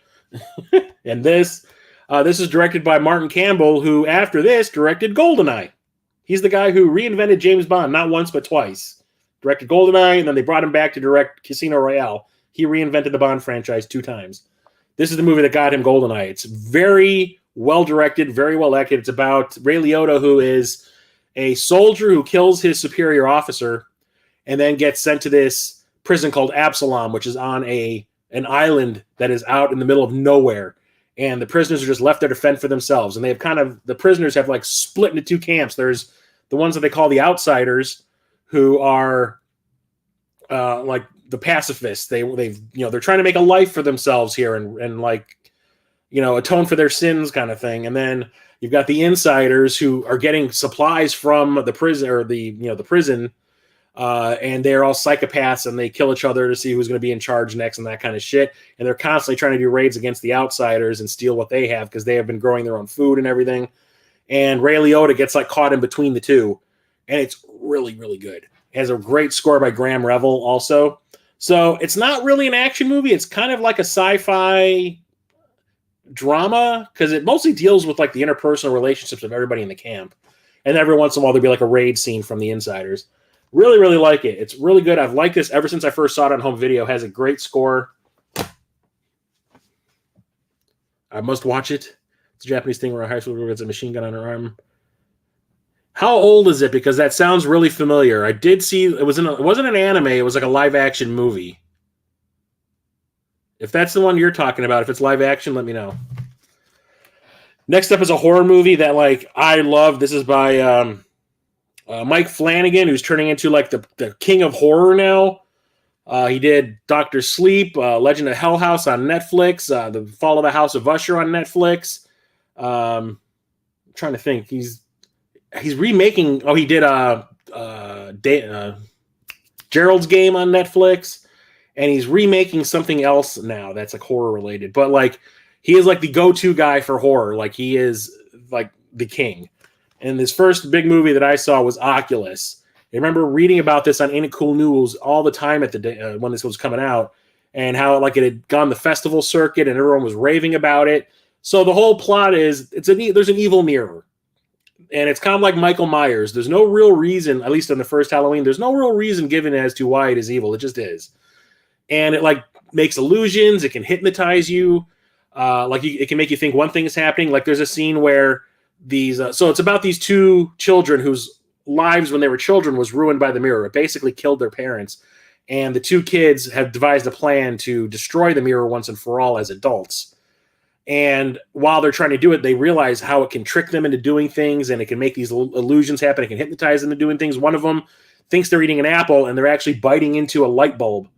And this. This is directed by Martin Campbell, who, after this, directed GoldenEye. He's the guy who reinvented James Bond, not once, but twice. Directed GoldenEye, and then they brought him back to direct Casino Royale. He reinvented the Bond franchise 2 times. This is the movie that got him GoldenEye. It's very well-directed, very well-acted. It's about Ray Liotta, who is a soldier who kills his superior officer and then gets sent to this prison called Absalom, which is on an island that is out in the middle of nowhere. And the prisoners are just left there to fend for themselves. And the prisoners have like split into 2 camps. There's the ones that they call the outsiders, who are like the pacifists. They're trying to make a life for themselves here and like, atone for their sins kind of thing. And then you've got the insiders who are getting supplies from the prison or the prison. And they're all psychopaths, and they kill each other to see who's going to be in charge next and that kind of shit. And they're constantly trying to do raids against the outsiders and steal what they have because they have been growing their own food and everything. And Ray Liotta gets like caught in between the two, and it's really, really good. It has a great score by Graham Revel also. So it's not really an action movie. It's kind of like a sci-fi drama because it mostly deals with like the interpersonal relationships of everybody in the camp. And every once in a while there'll be like a raid scene from the insiders. Really, really like it. It's really good. I've liked this ever since I first saw it on home video. It has a great score. I must watch it. It's a Japanese thing where a high school girl gets a machine gun on her arm. How old is it? Because that sounds really familiar. I did see it wasn't an anime. It was like a live action movie. If that's the one you're talking about, if it's live action, let me know. Next up is a horror movie that like I love. This is by Mike Flanagan, who's turning into like the king of horror now. He did Dr. Sleep, Legend of Hell House on Netflix, The Fall of the House of Usher on Netflix. I'm trying to think. He's remaking. Oh, he did Gerald's Game on Netflix, and he's remaking something else now that's like horror related. But like he is like the go-to guy for horror. Like he is like the king. And this first big movie that I saw was Oculus. I remember reading about this on Ain't It Cool News all the time at the day, when this was coming out, and how like it had gone the festival circuit and everyone was raving about it. So the whole plot is there's an evil mirror, and it's kind of like Michael Myers. There's no real reason, at least on the first Halloween, there's no real reason given as to why it is evil. It just is, and it like makes illusions. It can hypnotize you. It can make you think one thing is happening. Like there's a scene where so it's about these two children whose lives when they were children was ruined by the mirror. It basically killed their parents. And the two kids have devised a plan to destroy the mirror once and for all as adults. And while they're trying to do it, they realize how it can trick them into doing things, and it can make these illusions happen. It can hypnotize them into doing things. One of them thinks they're eating an apple, and they're actually biting into a light bulb.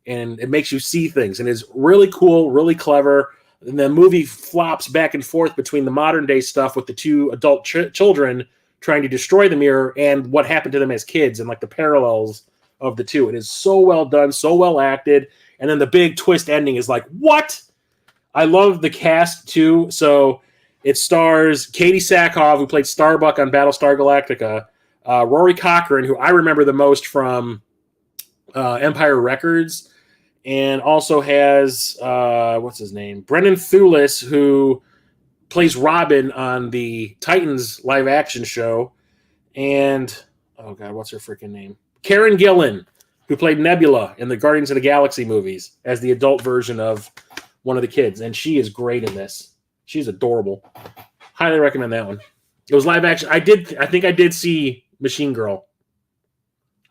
And it makes you see things. And it's really cool, really clever. And the movie flops back and forth between the modern day stuff with the two adult children trying to destroy the mirror and what happened to them as kids and like the parallels of the two. It is so well done, so well acted. And then the big twist ending is like, what? I love the cast too. So it stars Katie Sackhoff, who played Starbuck on Battlestar Galactica, Rory Cochrane, who I remember the most from Empire Records, and also has what's his name, Brendan Thewlis, who plays Robin on the Titans live action show, and oh god, what's her freaking name? Karen Gillan, who played Nebula in the Guardians of the Galaxy movies as the adult version of one of the kids, and she is great in this. She's adorable. Highly recommend that one. It was live action. I think I did see Machine Girl.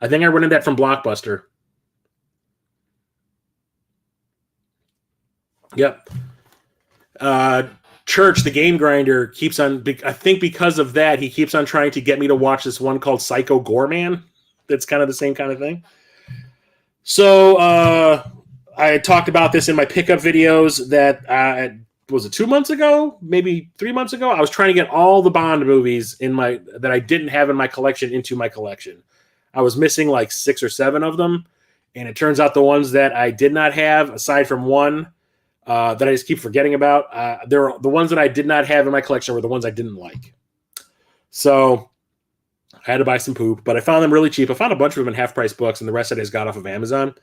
I think I rented that from Blockbuster. Yep. Church, the game grinder, keeps on, I think because of that, he keeps on trying to get me to watch this one called Psycho Goreman. That's kind of the same kind of thing. So I talked about this in my pickup videos that was it 2 months ago, maybe 3 months ago. I was trying to get all the Bond movies that I didn't have in my collection into my collection. I was missing like 6 or 7 of them, and it turns out the ones that I did not have, aside from one that I just keep forgetting about, the ones that I did not have in my collection were the ones I didn't like. So I had to buy some poop, but I found them really cheap. I found a bunch of them in half-price books, and the rest I just got off of Amazon.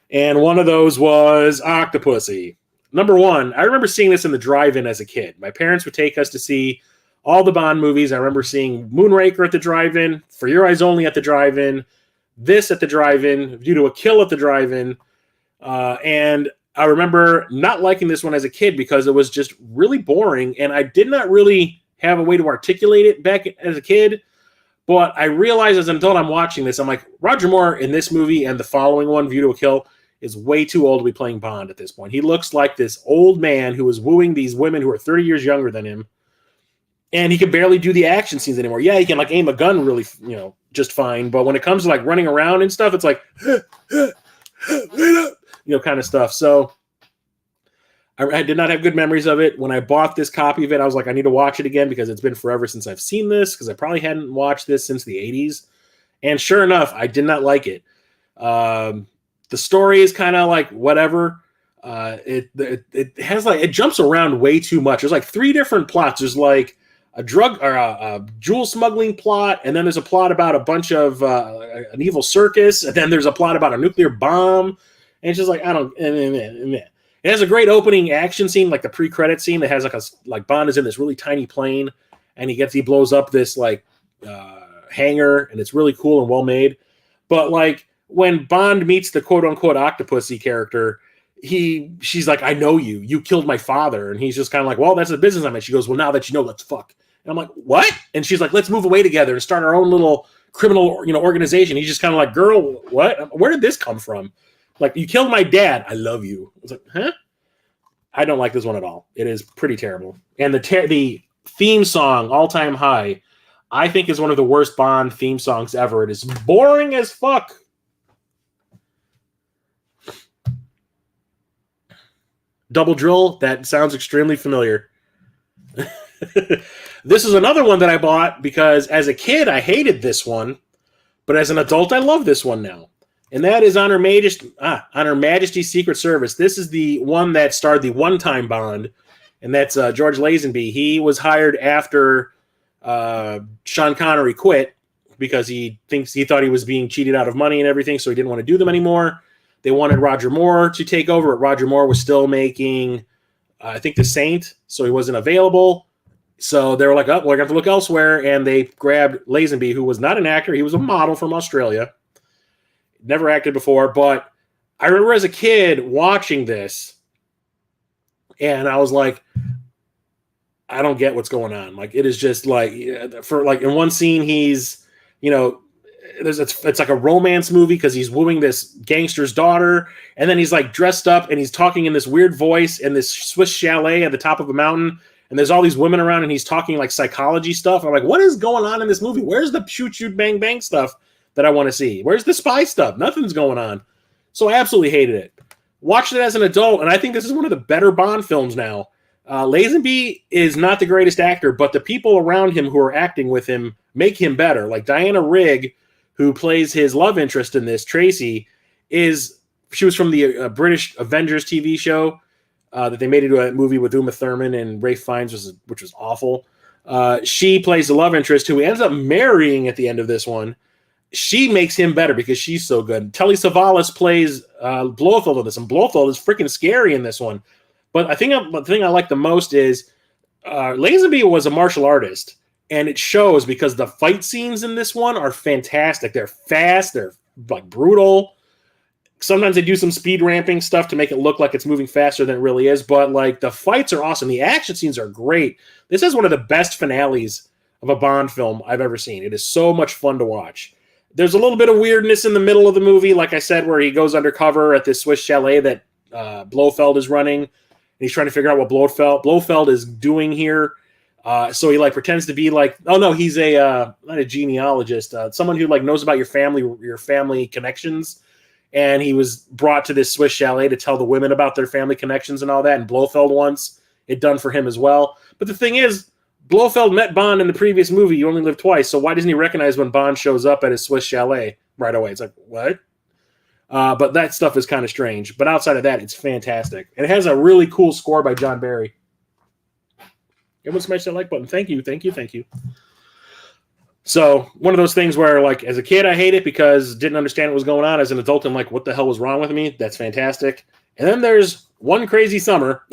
And one of those was Octopussy. Number one, I remember seeing this in the drive-in as a kid. My parents would take us to see all the Bond movies. I remember seeing Moonraker at the drive-in, For Your Eyes Only at the drive-in, this at the drive-in, View to a Kill at the drive-in. And I remember not liking this one as a kid because it was just really boring, and I did not really have a way to articulate it back as a kid. But I realized as an adult I'm watching this, I'm like, Roger Moore in this movie and the following one, View to a Kill, is way too old to be playing Bond at this point. He looks like this old man who is wooing these women who are 30 years younger than him, and he can barely do the action scenes anymore. Yeah, he can like aim a gun really, just fine, but when it comes to like running around and stuff, it's like, kind of stuff. So I did not have good memories of it. When I bought this copy of it, I was like, I need to watch it again because it's been forever since I've seen this, because I probably hadn't watched this since the 80s. And sure enough, I did not like it. The story is kind of like whatever. It has like, it jumps around way too much. There's like 3 different plots. There's like a drug or a jewel smuggling plot, and then there's a plot about a bunch of an evil circus, and then there's a plot about a nuclear bomb. And it's just like, it has a great opening action scene, like the pre-credit scene that has like Bond is in this really tiny plane, and he blows up this like hangar, and it's really cool and well made. But like when Bond meets the quote unquote Octopussy character, she's like, I know you. You killed my father. And he's just kind of like, well, that's the business I'm in. She goes, well, now that you know, let's fuck. And I'm like, what? And she's like, let's move away together and start our own little criminal, organization. He's just kind of like, girl, what? Where did this come from? Like, you killed my dad. I love you. I was like, huh? I don't like this one at all. It is pretty terrible. And the theme song, All Time High, I think is one of the worst Bond theme songs ever. It is boring as fuck. Double Drill, that sounds extremely familiar. This is another one that I bought because as a kid, I hated this one. But as an adult, I love this one now. and that is on Her Majesty's Secret Service. This is the one that starred the one-time Bond, and that's George Lazenby. He was hired after Sean Connery quit because he thought he was being cheated out of money and everything, so he didn't want to do them anymore. They wanted Roger Moore to take over, but Roger Moore was still making, I think, The Saint, so he wasn't available. So they were like, oh, we're going to have to look elsewhere, and they grabbed Lazenby, who was not an actor. He was a model from Australia. Never acted before, but I remember as a kid watching this, and I was like, I don't get what's going on. Like, it is just like, in one scene, he's, it's like a romance movie because he's wooing this gangster's daughter, and then he's like dressed up and he's talking in this weird voice in this Swiss chalet at the top of a mountain, and there's all these women around and he's talking like psychology stuff. I'm like, what is going on in this movie? Where's the shoot shoot bang bang stuff that I want to see? Where's the spy stuff? Nothing's going on. So I absolutely hated it. Watched it as an adult, and I think this is one of the better Bond films now. Lazenby is not the greatest actor, but the people around him who are acting with him make him better. Like Diana Rigg, who plays his love interest in this, Tracy, she was from the British Avengers TV show that they made into a movie with Uma Thurman and Ralph Fiennes, which was awful. She plays the love interest who he ends up marrying at the end of this one. She makes him better because she's so good. Telly Savalas plays Blofeld in this, and Blofeld is freaking scary in this one. But I think the thing I like the most is Lazenby was a martial artist, and it shows because the fight scenes in this one are fantastic. They're fast, they're like brutal. Sometimes they do some speed ramping stuff to make it look like it's moving faster than it really is, but like the fights are awesome. The action scenes are great. This is one of the best finales of a Bond film I've ever seen. It is so much fun to watch. There's a little bit of weirdness in the middle of the movie, like I said, where he goes undercover at this Swiss chalet that Blofeld is running, and he's trying to figure out what Blofeld is doing here. So he like pretends to be like, oh no, he's not a genealogist, someone who like knows about your family connections. And he was brought to this Swiss chalet to tell the women about their family connections and all that. And Blofeld wants it done for him as well. But the thing is, Blofeld met Bond in the previous movie. You only live twice. So why doesn't he recognize when Bond shows up at his Swiss chalet right away? It's like, what? But that stuff is kind of strange. But outside of that, it's fantastic. And it has a really cool score by John Barry. Everyone smash that like button. Thank you, thank you, thank you. So one of those things where, like, as a kid, I hate it because didn't understand what was going on. As an adult, I'm like, what the hell was wrong with me? That's fantastic. And then there's One Crazy Summer.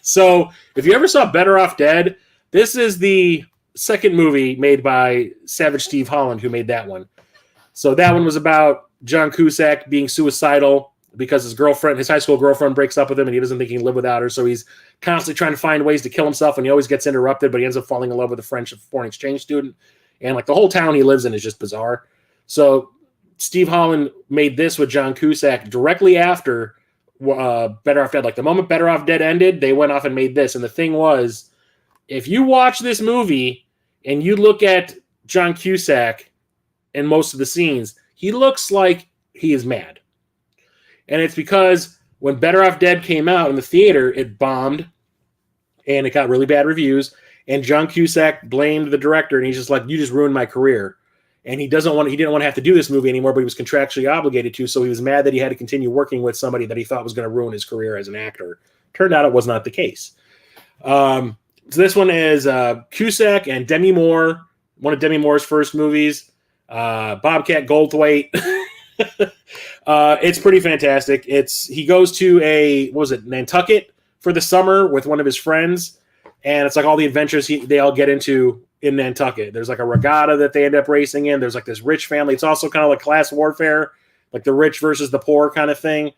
So if you ever saw Better Off Dead, this is the second movie made by Savage Steve Holland, who made that one. So that one was about John Cusack being suicidal because his high school girlfriend breaks up with him and he doesn't think he can live without her. So he's constantly trying to find ways to kill himself, and he always gets interrupted, but he ends up falling in love with a French foreign exchange student. And like the whole town he lives in is just bizarre. So Steve Holland made this with John Cusack directly after Better Off Dead. Like the moment Better Off Dead ended, they went off and made this. And the thing was, if you watch this movie and you look at John Cusack in most of the scenes, he looks like he is mad. And it's because when Better Off Dead came out in the theater, it bombed and it got really bad reviews. And John Cusack blamed the director, and he's just like, you just ruined my career. And he didn't want to have to do this movie anymore, but he was contractually obligated to, so he was mad that he had to continue working with somebody that he thought was going to ruin his career as an actor. Turned out it was not the case. So this one is Cusack and Demi Moore, one of Demi Moore's first movies. Bobcat Goldthwait. It's pretty fantastic. He goes to Nantucket for the summer with one of his friends, and it's like all the adventures they all get into in Nantucket. There's like a regatta that they end up racing in. There's like this rich family. It's also kind of like class warfare, like the rich versus the poor kind of thing.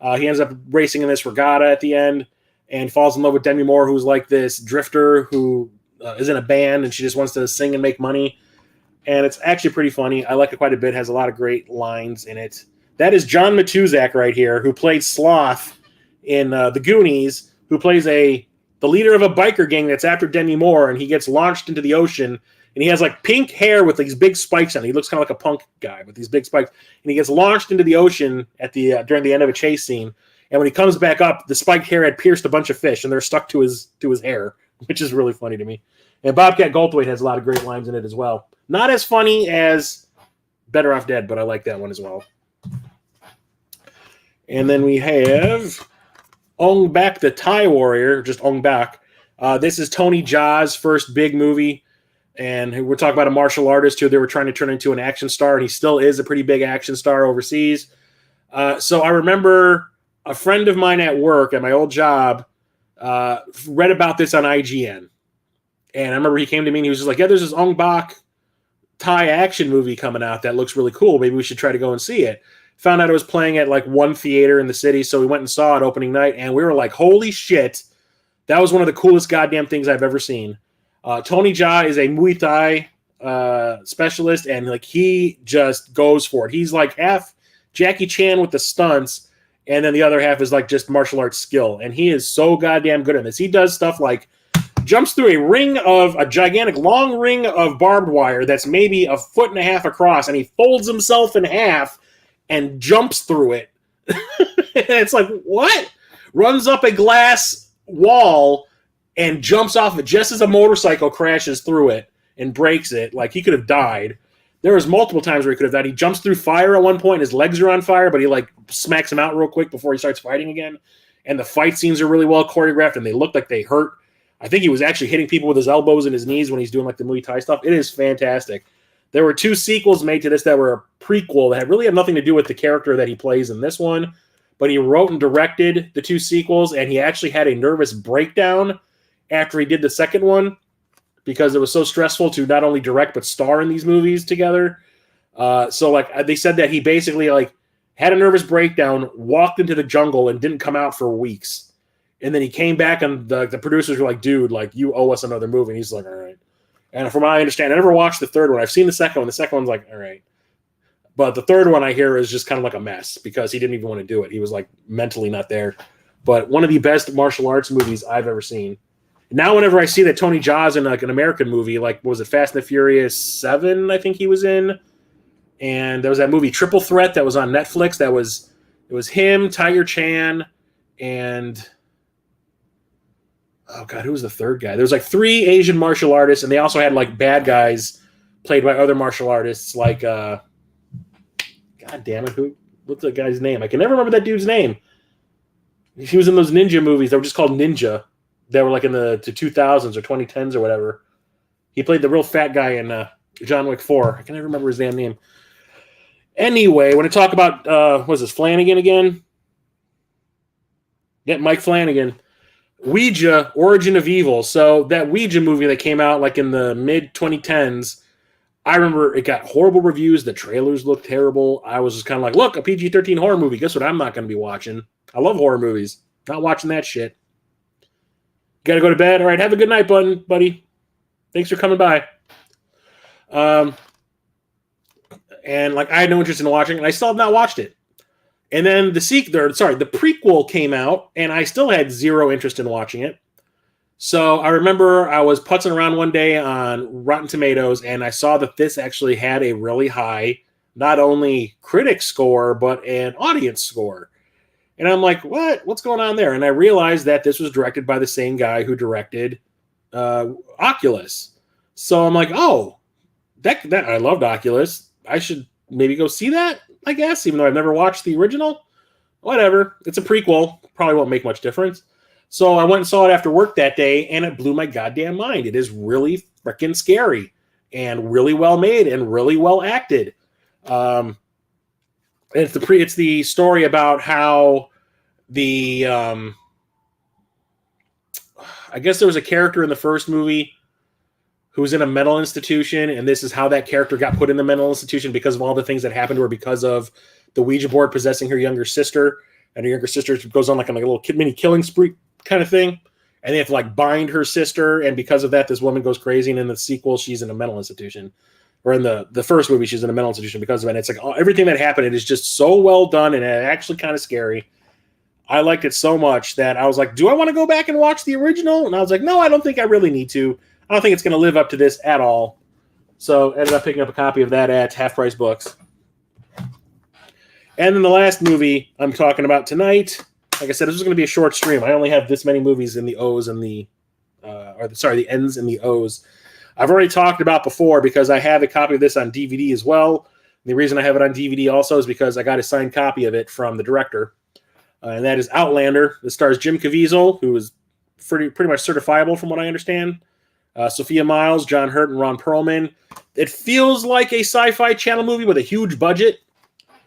He ends up racing in this regatta at the end and falls in love with Demi Moore, who's like this drifter who is in a band, and she just wants to sing and make money. And it's actually pretty funny. I like it quite a bit. It has a lot of great lines in it. That is John Matuzak right here, who played Sloth in The Goonies, who plays the leader of a biker gang that's after Demi Moore, and he gets launched into the ocean, and he has like pink hair with these big spikes on it. He looks kind of like a punk guy with these big spikes, and he gets launched into the ocean at during the end of a chase scene. And when he comes back up, the spiked hair had pierced a bunch of fish, and they're stuck to his hair, which is really funny to me. And Bobcat Goldthwait has a lot of great lines in it as well. Not as funny as Better Off Dead, but I like that one as well. And then we have Ong Bak, the Thai warrior, just Ong Bak. This is Tony Jaa's first big movie. And we're talking about a martial artist who they were trying to turn into an action star, and he still is a pretty big action star overseas. So I remember a friend of mine at work, at my old job, read about this on IGN. And I remember he came to me and he was just like, yeah, there's this Ong Bak Thai action movie coming out that looks really cool. Maybe we should try to go and see it. Found out it was playing at like one theater in the city, so we went and saw it opening night, and we were like, holy shit, that was one of the coolest goddamn things I've ever seen. Tony Jaa is a Muay Thai specialist, and like he just goes for it. He's like half Jackie Chan with the stunts, and then the other half is like just martial arts skill, and he is so goddamn good at this. He does stuff like jumps through a gigantic long ring of barbed wire that's maybe 1.5 feet across, and he folds himself in half and jumps through it. And it's like, what? Runs up a glass wall and jumps off it just as a motorcycle crashes through it and breaks it. Like, he could have died. There was multiple times where he could have died. He jumps through fire at one point, and his legs are on fire, but he, like, smacks him out real quick before he starts fighting again. And the fight scenes are really well choreographed, and they look like they hurt. I think he was actually hitting people with his elbows and his knees when he's doing, like, the Muay Thai stuff. It is fantastic. There were 2 sequels made to this that were a prequel that really had nothing to do with the character that he plays in this one, but he wrote and directed the 2 sequels, and he actually had a nervous breakdown after he did the second one because it was so stressful to not only direct but star in these movies together. So like they said that he basically like had a nervous breakdown, walked into the jungle, and didn't come out for weeks. And then he came back, and the producers were like, dude, like, you owe us another movie. And he's like, all right. And from what I understand, I never watched the third one. I've seen the second one. The second one's like, all right. But the third one I hear is just kind of like a mess because he didn't even want to do it. He was like mentally not there. But one of the best martial arts movies I've ever seen. Now, whenever I see that Tony Jaa's in like an American movie, like, what was it, Fast and the Furious 7, I think he was in. And there was that movie Triple Threat that was on Netflix. It was him, Tiger Chan, and oh god, who was the third guy? There was like 3 Asian martial artists, and they also had like bad guys played by other martial artists. Like, god damn it, what's the guy's name? I can never remember that dude's name. He was in those ninja movies that were just called Ninja. They were like in the 2000s or 2010s or whatever. He played the real fat guy in John Wick 4. I can never remember his damn name. Anyway, when I talk about, what was this, Flanagan again? Yeah, Mike Flanagan. Ouija, Origin of Evil. So that Ouija movie that came out like in the mid-2010s, I remember it got horrible reviews. The trailers looked terrible. I was just kind of like, look, a PG-13 horror movie. Guess what I'm not going to be watching? I love horror movies. Not watching that shit. Got to go to bed? All right, have a good night, buddy. Thanks for coming by. And like I had no interest in watching, and I still have not watched it. And then the prequel came out, and I still had zero interest in watching it. So I remember I was putzing around one day on Rotten Tomatoes, and I saw that this actually had a really high, not only critic score, but an audience score. And I'm like, what's going on there? And I realized that this was directed by the same guy who directed Oculus. So I'm like, oh, that I loved Oculus. I should maybe go see that, I guess, even though I've never watched the original. Whatever. It's a prequel. Probably won't make much difference. So I went and saw it after work that day, and it blew my goddamn mind. It is really freaking scary and really well made and really well acted. It's the story about how I guess there was a character in the first movie who was in a mental institution, and this is how that character got put in the mental institution because of all the things that happened to her because of the Ouija board possessing her younger sister, and her younger sister goes on like a little mini killing spree kind of thing, and they have to like bind her sister, and because of that, this woman goes crazy, and in the sequel, she's in a mental institution. Or in the first movie, she's in a mental institution because of it. And it's like everything that happened, it is just so well done, and it's actually kind of scary. I liked it so much that I was like, do I want to go back and watch the original? And I was like, no, I don't think I really need to. I don't think it's going to live up to this at all. So ended up picking up a copy of that at Half Price Books. And then the last movie I'm talking about tonight, like I said, this is going to be a short stream. I only have this many movies in the O's and the N's and the O's. I've already talked about before because I have a copy of this on DVD as well. The reason I have it on DVD also is because I got a signed copy of it from the director. and that is Outlander. It stars Jim Caviezel, who is pretty much certifiable from what I understand. Sophia Myles, John Hurt, and Ron Perlman. It feels like a Sci-Fi Channel movie with a huge budget.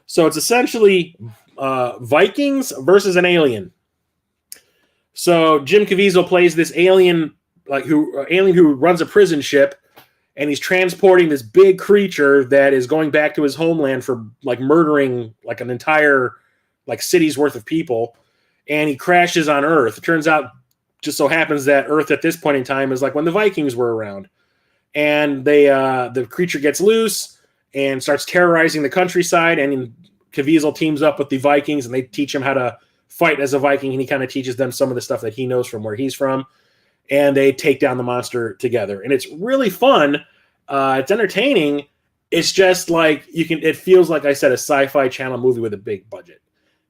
So it's essentially Vikings versus an alien. So Jim Caviezel plays this alien, who runs a prison ship, and he's transporting this big creature that is going back to his homeland for murdering an entire city's worth of people, and he crashes on Earth. It turns out, just so happens that Earth at this point in time is when the Vikings were around, and the creature gets loose and starts terrorizing the countryside, and Caviezel teams up with the Vikings, and they teach him how to fight as a Viking, and he kind of teaches them some of the stuff that he knows from where he's from, and they take down the monster together. And it's really fun. It's entertaining. It's just it feels like I said, a Sci-Fi Channel movie with a big budget,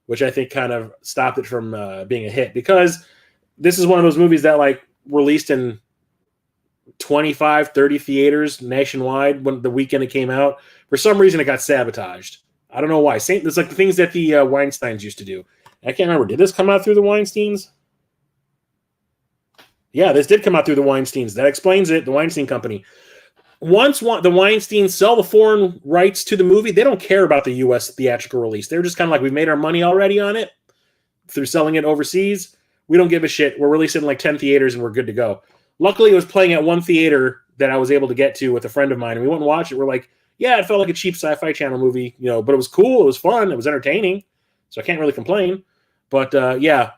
which I think kind of stopped it from being a hit, because this is one of those movies that released in 25, 30 theaters nationwide when the weekend it came out. For some reason, it got sabotaged. I don't know why. It's the things that the Weinsteins used to do. I can't remember. Did this come out through the Weinsteins? Yeah, this did come out through the Weinsteins. That explains it. The Weinstein Company. Once the Weinsteins sell the foreign rights to the movie, they don't care about the U.S. theatrical release. They're just kind of we've made our money already on it through selling it overseas. We don't give a shit. We're releasing in 10 theaters and we're good to go. Luckily, it was playing at one theater that I was able to get to with a friend of mine, and we went and watched it. We're yeah, it felt like a cheap Sci-Fi Channel movie, but it was cool. It was fun. It was entertaining. So I can't really complain. But yeah,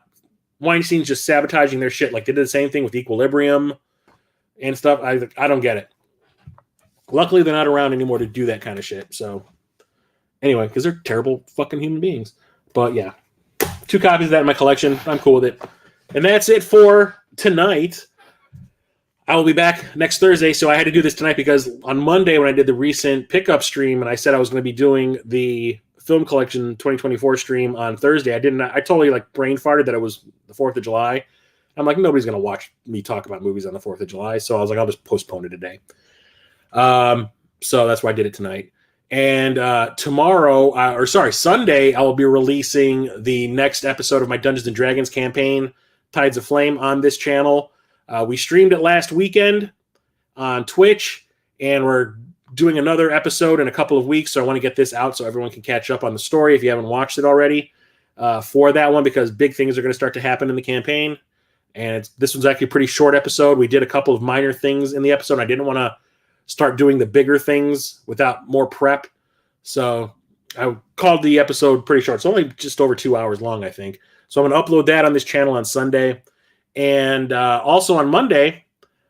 Weinstein's just sabotaging their shit. They did the same thing with Equilibrium and stuff. I don't get it. Luckily, they're not around anymore to do that kind of shit. So anyway, because they're terrible fucking human beings. But yeah, 2 copies of that in my collection. I'm cool with it. And that's it for tonight. I will be back next Thursday, so I had to do this tonight because on Monday when I did the recent pickup stream and I said I was going to be doing the Film Collection 2024 stream on Thursday, I totally brain farted that it was the 4th of July. I'm nobody's going to watch me talk about movies on the 4th of July, so I was I'll just postpone it a day. So that's why I did it tonight. And Sunday, I will be releasing the next episode of my Dungeons & Dragons campaign, Tides of Flame, on this channel. We streamed it last weekend on Twitch, and we're doing another episode in a couple of weeks, so I want to get this out so everyone can catch up on the story if you haven't watched it already for that one, because big things are going to start to happen in the campaign. And this one's actually a pretty short episode. We did a couple of minor things in the episode. I didn't want to start doing the bigger things without more prep, so I called the episode pretty short. It's only just over 2 hours long, I think. So I'm going to upload that on this channel on Sunday. And also on Monday,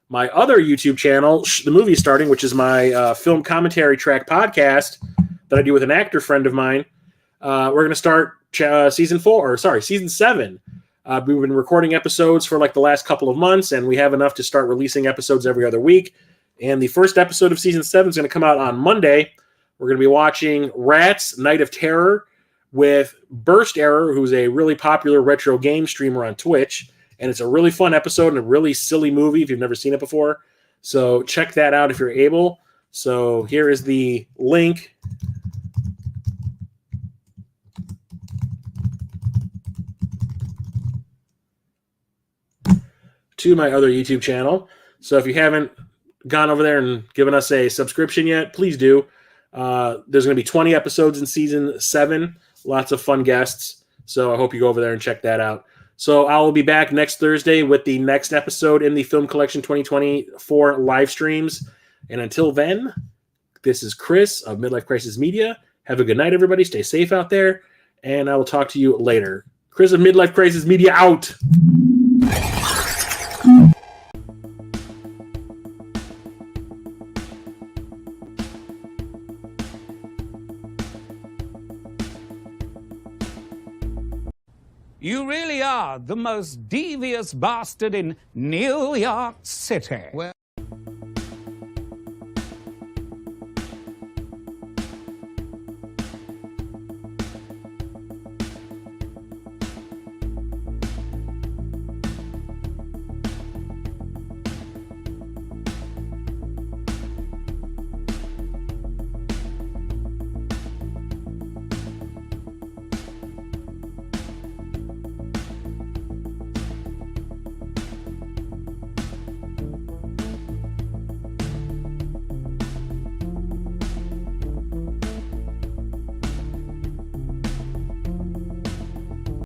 my other YouTube channel, The Movie Starting, which is my film commentary track podcast that I do with an actor friend of mine, we're going to start season 7. We've been recording episodes for the last couple of months, and we have enough to start releasing episodes every other week. And the first episode of season 7 is going to come out on Monday. We're going to be watching Rats, Night of Terror with Burst Error, who's a really popular retro game streamer on Twitch. And it's a really fun episode and a really silly movie if you've never seen it before. So check that out if you're able. So here is the link. To my other YouTube channel. So if you haven't gone over there and given us a subscription yet, please do. There's going to be 20 episodes in season 7. Lots of fun guests. So I hope you go over there and check that out. So I will be back next Thursday with the next episode in the Film Collection 2024 live streams. And until then, this is Chris of Midlife Crisis Media. Have a good night, everybody. Stay safe out there. And I will talk to you later. Chris of Midlife Crisis Media out. You really are the most devious bastard in New York City. Well